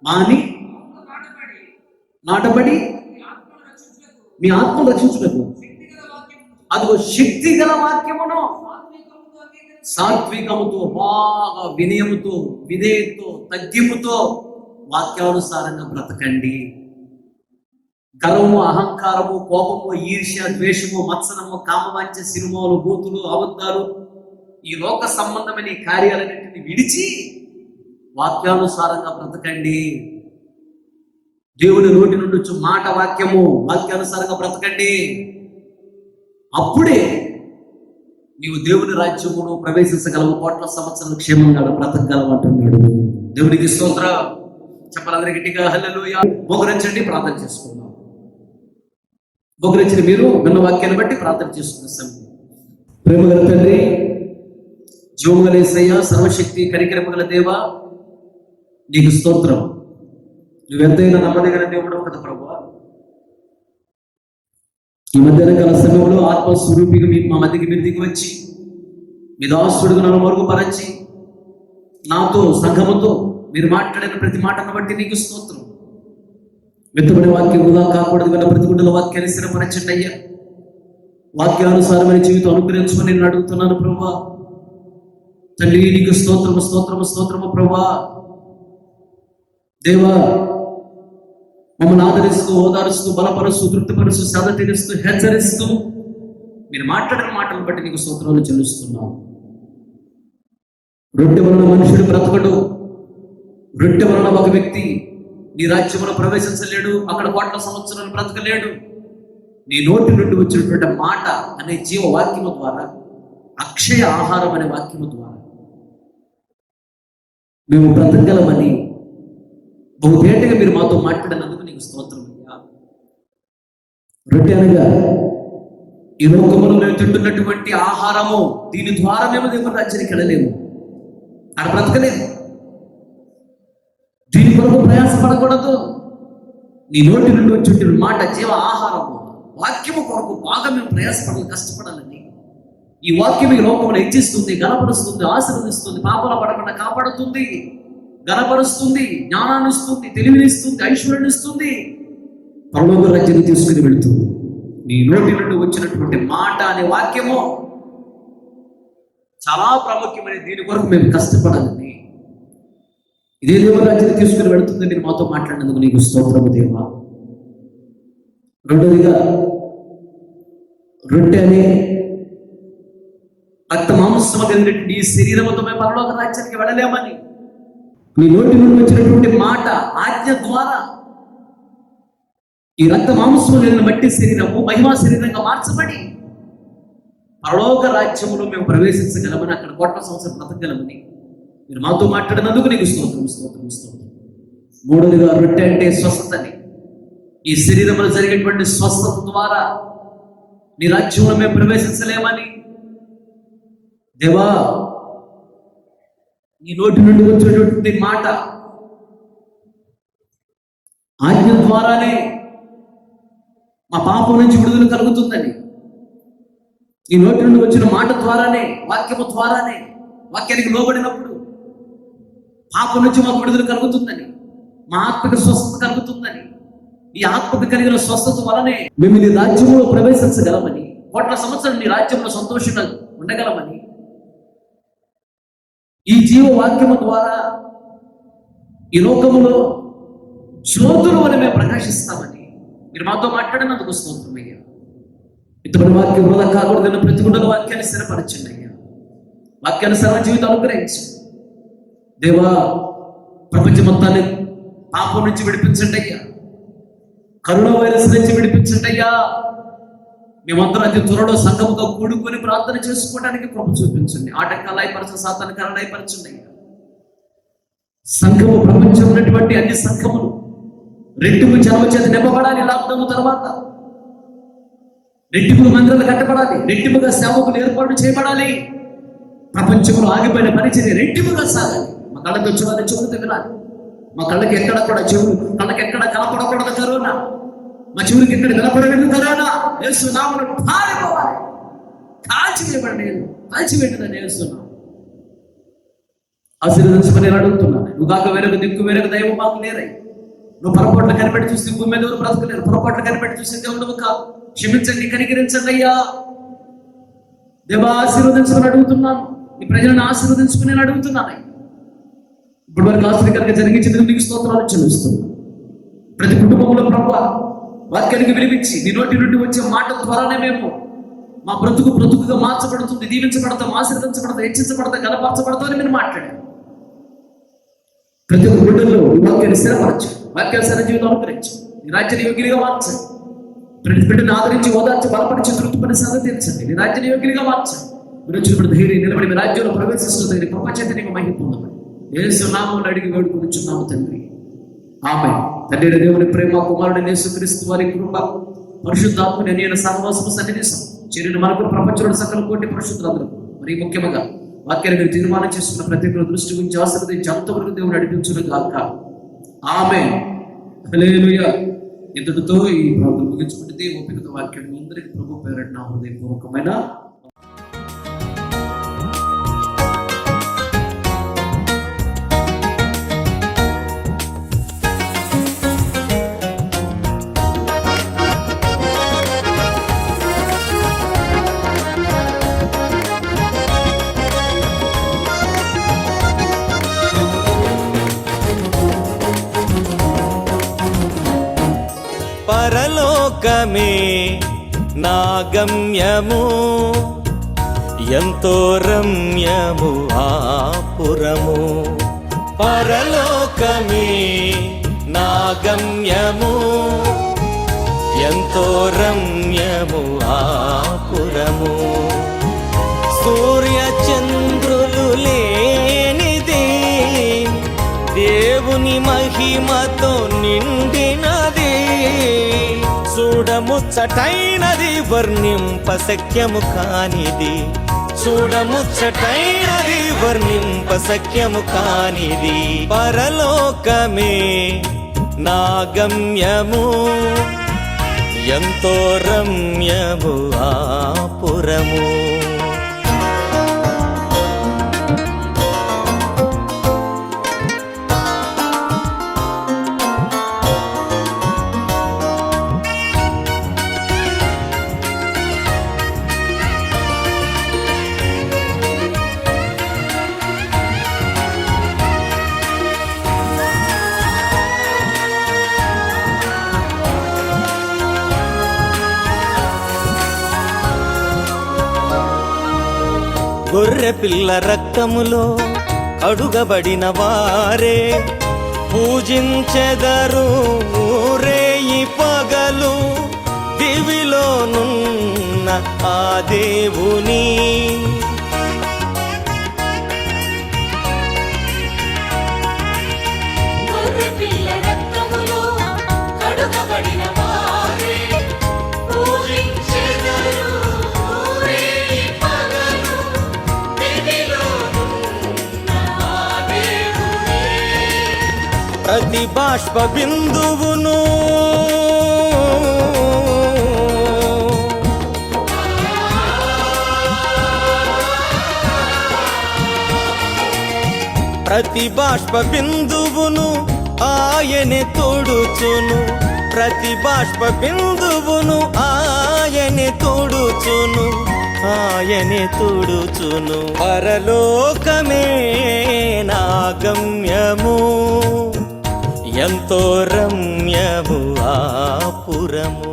మాని నాటబడి మీ ఆత్మను రక్షించుటకు అదిగో శక్తి గల వాక్యమును సాత్వికముతో, బాగా వినయముతో, విధేయతో, తగ్గింపుతో వాక్యానుసారంగా బ్రతకండి. గర్వము, అహంకారము, కోపము, ఈర్ష్య, ద్వేషము, మత్సరము, కామవాంఛ, సినిమాలు, బూతులు, అబద్ధాలు, ఈ లోక సంబంధమైన ఈ కార్యాలన్నింటినీ విడిచి వాక్యానుసారంగా బ్రతకండి. దేవుని నోటి నుండి వచ్చి మాట వాక్యము, వాక్యానుసారంగా బ్రతకండి. అప్పుడే నీవు దేవుని రాజ్యమును ప్రవేశించగలవు, కోట్ల సంవత్సరాలు క్షేమంగా బ్రతకగలవు అంటున్నాడు. దేవునికి స్తోత్రం. చెప్పాలందరూ గట్టిగా హల్లెలూయా. మోకరించండి, ప్రార్థన చేసుకుందాం. మోకరించిన మీరు విన్న వాక్యాన్ని బట్టి ప్రార్థన చేసుకున్న సమయం. ప్రేమగల తండ్రి, జీవముగల యేసయ్య, సర్వశక్తి కనికరముగల దేవా, నీకు స్తోత్రం. నువ్వెంతైనా నమ్మదగిన దేవుడు కదా ప్రభువా. ఈ మధ్యాహ్న కాల సమయంలో ఆత్మస్వరూపిగా మా మధ్యకి మీరు దిగి వచ్చి మీ దాసుడుగా నన్ను మరుగుపరచి నాతో, సంఘముతో మీరు మాట్లాడిన ప్రతి మాటను బట్టి నీకు స్తోత్రం. వెతుబడి వాక్యం వృధా కాకూడదు. విన్న ప్రతి గుండెల వాక్యాన్ని స్థిరపరచండి అయ్యా. వాక్యానుసారమైన జీవితం అనుగ్రహించమని నేను అడుగుతున్నాను ప్రభువా. తండ్రి నీకు స్తోత్రము, స్తోత్రము, స్తోత్రము ప్రభువా. దేవా, మమ్మల్ని ఆదరిస్తూ, ఓదారుస్తూ, బలపరుస్తూ, తృప్తిపరుస్తూ, సేద తీరుస్తూ, హెచ్చరిస్తూ మీరు మాట్లాడిన మాటలను బట్టి నీకు స్తోత్రాలు చెల్లిస్తున్నాం. రొట్టె వలన మనుషుడు బ్రతకడు. రొట్టె వలన ఒక వ్యక్తి నీ రాజ్యంలో ప్రవేశించలేడు, అక్కడ కోట్ల సంవత్సరాలు బ్రతకలేడు. నీ నోటి నుండి వచ్చినటువంటి మాట అనే జీవ వాక్యము ద్వారా, అక్షయ ఆహారం అనే వాక్యము ద్వారా మేము బ్రతకగలమని బహుతేటగా మీరు మాతో మాట్లాడినందుకు నీకు స్తోత్రం అయ్యా. రొట్టె అనగా ఈ లోకములో మేము తింటున్నటువంటి ఆహారము, దీని ద్వారా మేము దేవుని రాజ్యానికి వెళ్ళలేము, అక్కడ బ్రతకలేము. దీని కొరకు ప్రయాసపడకూడదు. నీ నోటి నుండి వచ్చి మాట జీవ ఆహారము, వాక్యము కొరకు బాగా మేము ప్రయాసపడాలి, కష్టపడాలని. ఈ వాక్యం ఈ లోకమును హెచ్చిస్తుంది, గణపరుస్తుంది, ఆశీర్వదిస్తుంది, పాపల పడకుండా కాపాడుతుంది, గణపరుస్తుంది, జ్ఞానాన్ని ఇస్తుంది, తెలివినిస్తుంది, ఐశ్వర్యాన్ని ఇస్తుంది, పరలోక రాజ్యాన్ని తీసుకుని వెళుతుంది. నీ నోటి నుండి వచ్చినటువంటి మాట అనే వాక్యము చాలా ప్రాముఖ్యమైన. దీని కొరకు మేము కష్టపడాలని, ఇదే దేవుని రాజ్యాన్ని తీసుకుని వెళుతుంది. మీరు మాతో మాట్లాడినందుకు నీకు స్తోత్రము దేవా. రెండోదిగా, రొట్టె అనే రక్త మాంసము కలిగినటువంటి ఈ శరీరముతో మేము పరలోక రాజ్యానికి వెళ్ళలేమని నీ నోటి నుండి వచ్చినటువంటి మాట, ఆజ్ఞ ద్వారా ఈ రక్త మాంసము కలిగిన మట్టి శరీరము మహిమా శరీరంగా మార్చబడి పరలోక రాజ్యములో మేము ప్రవేశించగలమని, అక్కడ కోట్ల సంవత్సరం బ్రతకగలమని మీరు మాతో మాట్లాడినందుకు నీకు స్తోత్రం, స్తోత్రం, స్తోత్రం. మూడోదిగా, రొట్టె అంటే స్వస్థతని. ఈ శరీరంలో జరిగేటువంటి స్వస్థత ద్వారా నీ రాజ్యంలో మేము ప్రవేశించలేమని దేవా, నీ నోటి నుండి వచ్చినటువంటి మాట, ఆజ్ఞ ద్వారానే మా పాపం నుంచి విడుదల కలుగుతుందని, ఈ నోటి నుండి వచ్చిన మాట ద్వారానే, వాక్యము ద్వారానే, వాక్యానికి లోబడినప్పుడు పాపం నుంచి మాకు విడుదల కలుగుతుందని, మా ఆత్మకు స్వస్థత కలుగుతుందని, ఈ ఆత్మకు కలిగిన స్వస్థత వలనే మేము నీ రాజ్యంలో ప్రవేశించగలమని, కోట్ల సంవత్సరం నీ రాజ్యంలో సంతోషంగా ఉండగలమని, ఈ జీవ వాక్యము ద్వారా ఈ లోకములో జ్యోతులు అని మేము ప్రకాశిస్తామని మీరు మాతో మాట్లాడినందుకు స్తోత్రం అయ్యా. ఇటువంటి వాక్యం వృధా కాకూడదన్న ప్రతి గుండెల వాక్యాన్ని స్థిరపరచండి అయ్యా. వాక్యానుసారమైన జీవితం అనుగ్రహించు దేవా. ప్రపంచ మొత్తాన్ని పాపం నుంచి విడిపించండి అయ్యా. కరోనా వైరస్ నుంచి విడిపించండి అయ్యా. మేమందరం అతి త్వరలో సంఘముగా కూడుకొని ప్రార్థన చేసుకోవడానికి కృప చూపించండి. ఆటంకాలు అయిపరచండి, సాతానికరణ అయిపరచండి అయ్యా. సంఘము, ప్రపంచం ఉన్నటువంటి అన్ని సంఘములు రెట్టింపు జన్మ చేత నింపబడాలి. లాక్డౌన్ తర్వాత రెట్టింపు మందిరాలు కట్టబడాలి, రెట్టింపుగా సేవకులు ఏర్పాటు చేయబడాలి. ప్రపంచంలో ఆగిపోయిన పరిచర్య రెట్టింపుగా సాగాలి. మా కళ్ళకి వచ్చేవాళ్ళని చెవులతో వినాలి. మా కళ్ళకి ఎక్కడ కూడా చెవులు, కళ్ళకి ఎక్కడ కనపడకూడదు కరోనా. మా చెవులకి ఎక్కడ వినపడలేదు కరోనా. యేసు నామమున పారిపోవాలి. కాల్చివేయబడి కాల్చివేయటని యేసునా ఆశీర్వదించమని నేను అడుగుతున్నాను. నువ్వు కాక వేరొక దిక్కు, వేరొక దైవం మాకు లేరై. నువ్వు పొరపాట్లు కనిపెట్టి చూస్తే భూమి మీద ఎవరు బ్రతకలేరు. పొరపాట్లు కనిపెట్టి చూస్తే దేవుడు కాదు. క్షమించండి, కనికరించండి అయ్యా. దేవా, ఆశీర్వదించమని అడుగుతున్నాను. ఈ ప్రజలను ఆశీర్వదించుకుని నేను అడుగుతున్నాను. ఇప్పుడు వరకు ఆశ్చర్యకరంగా జరిగించినందుకు నీకు స్తోత్రాలు చెల్లిస్తున్నాను. ప్రతి కుటుంబంలో ప్రభువా వాక్యానికి వినిపించి నీ నోటి నుండి వచ్చే మాట ద్వారానే మేము మా బ్రతుకుగా మార్చబడుతుంది, దీవించబడతాం, ఆశీర్వదించబడతాం, హెచ్చించబడతాం, గలపరచబడతాం అని మీరు మాట్లాడారు. ప్రతి ఒక్క బిడ్డల్లో ఈ వాక్యాన్ని స్థిరపరచు, వాక్యాల జీవితం అనుకరించు, నీ రాజ్యాన్ని యోగ్యులుగా మార్చండి. ప్రతి బిడ్డను ఆదరించి ఓదార్చి బలపరిచి తృప్తిపడి సంగతి తీర్చండి. నీ రాజ్యాన్ని యోగ్యులుగా మార్చండి. మీరు వచ్చినప్పుడు ధైర్యం నిలబడి మీ రాజ్యంలో ప్రవేశిస్తుంది. కృప చేత నీకు మహిమ పొందమని యేసు నామములో అడిగి వేడుకొనుచున్నాము తండ్రి, ఆమేన్. తండ్రి దేవుని ప్రేమ, కుమారుడైన యేసుక్రీస్తు వారి కృప, పరిశుద్ధాత్మని నేను సహవాసము సన్నిధిస్తాం చేరిన మనకు ప్రపంచంలో సకల కోటి పరిశుద్ధులందరూ, మరి ముఖ్యంగా వాక్యాన్ని మీరు తీర్మానం చేసుకున్న ప్రతి ఒక్కరు దృష్టి గురించి ఆశీర్వదించి అంతవరకు దేవుడు నడిపించును గాక. ఆమేన్. హల్లెలూయా. ఇంతటితో ఈ ప్రార్థన ముగించుకుంటే ఓపికతో వాక్యం అందరికీ ప్రభు పేరట నా హృదయపూర్వకమైన పరలోకమే నా గమ్యము, ఎంతో రమ్యము ఆ పురము. పరలోకమే నా గమ్యము, ఎంతో రమ్యము ఆ పురము. సూర్య చంద్రులు లేనిది, దేవుని మహిమతో నిండినది. చూడముచ్చటైనది, వర్ణింప శక్యము కానిది. చూడముచ్చటైనది, వర్ణింప శక్యము కానిది. పరలోకమే నా గమ్యము, ఎంతో రమ్యము ఆ పురము. గొర్రె పిల్ల రక్తములో కడుగబడిన వారే పూజించెదరు రేయి పగలు దివిలోనున్న ఆ దేవుని. ప్రతి బాష్ప బిందువును ప్రతి బాష్ప బిందువును ఆయనే తోడుచును. ప్రతి బాష్ప బిందువును ఆయనే తోడుచును, ఆయనే తోడుచును. పరలోకమే నా గమ్యము, ఎంతో రమ్యము ఆ పురము.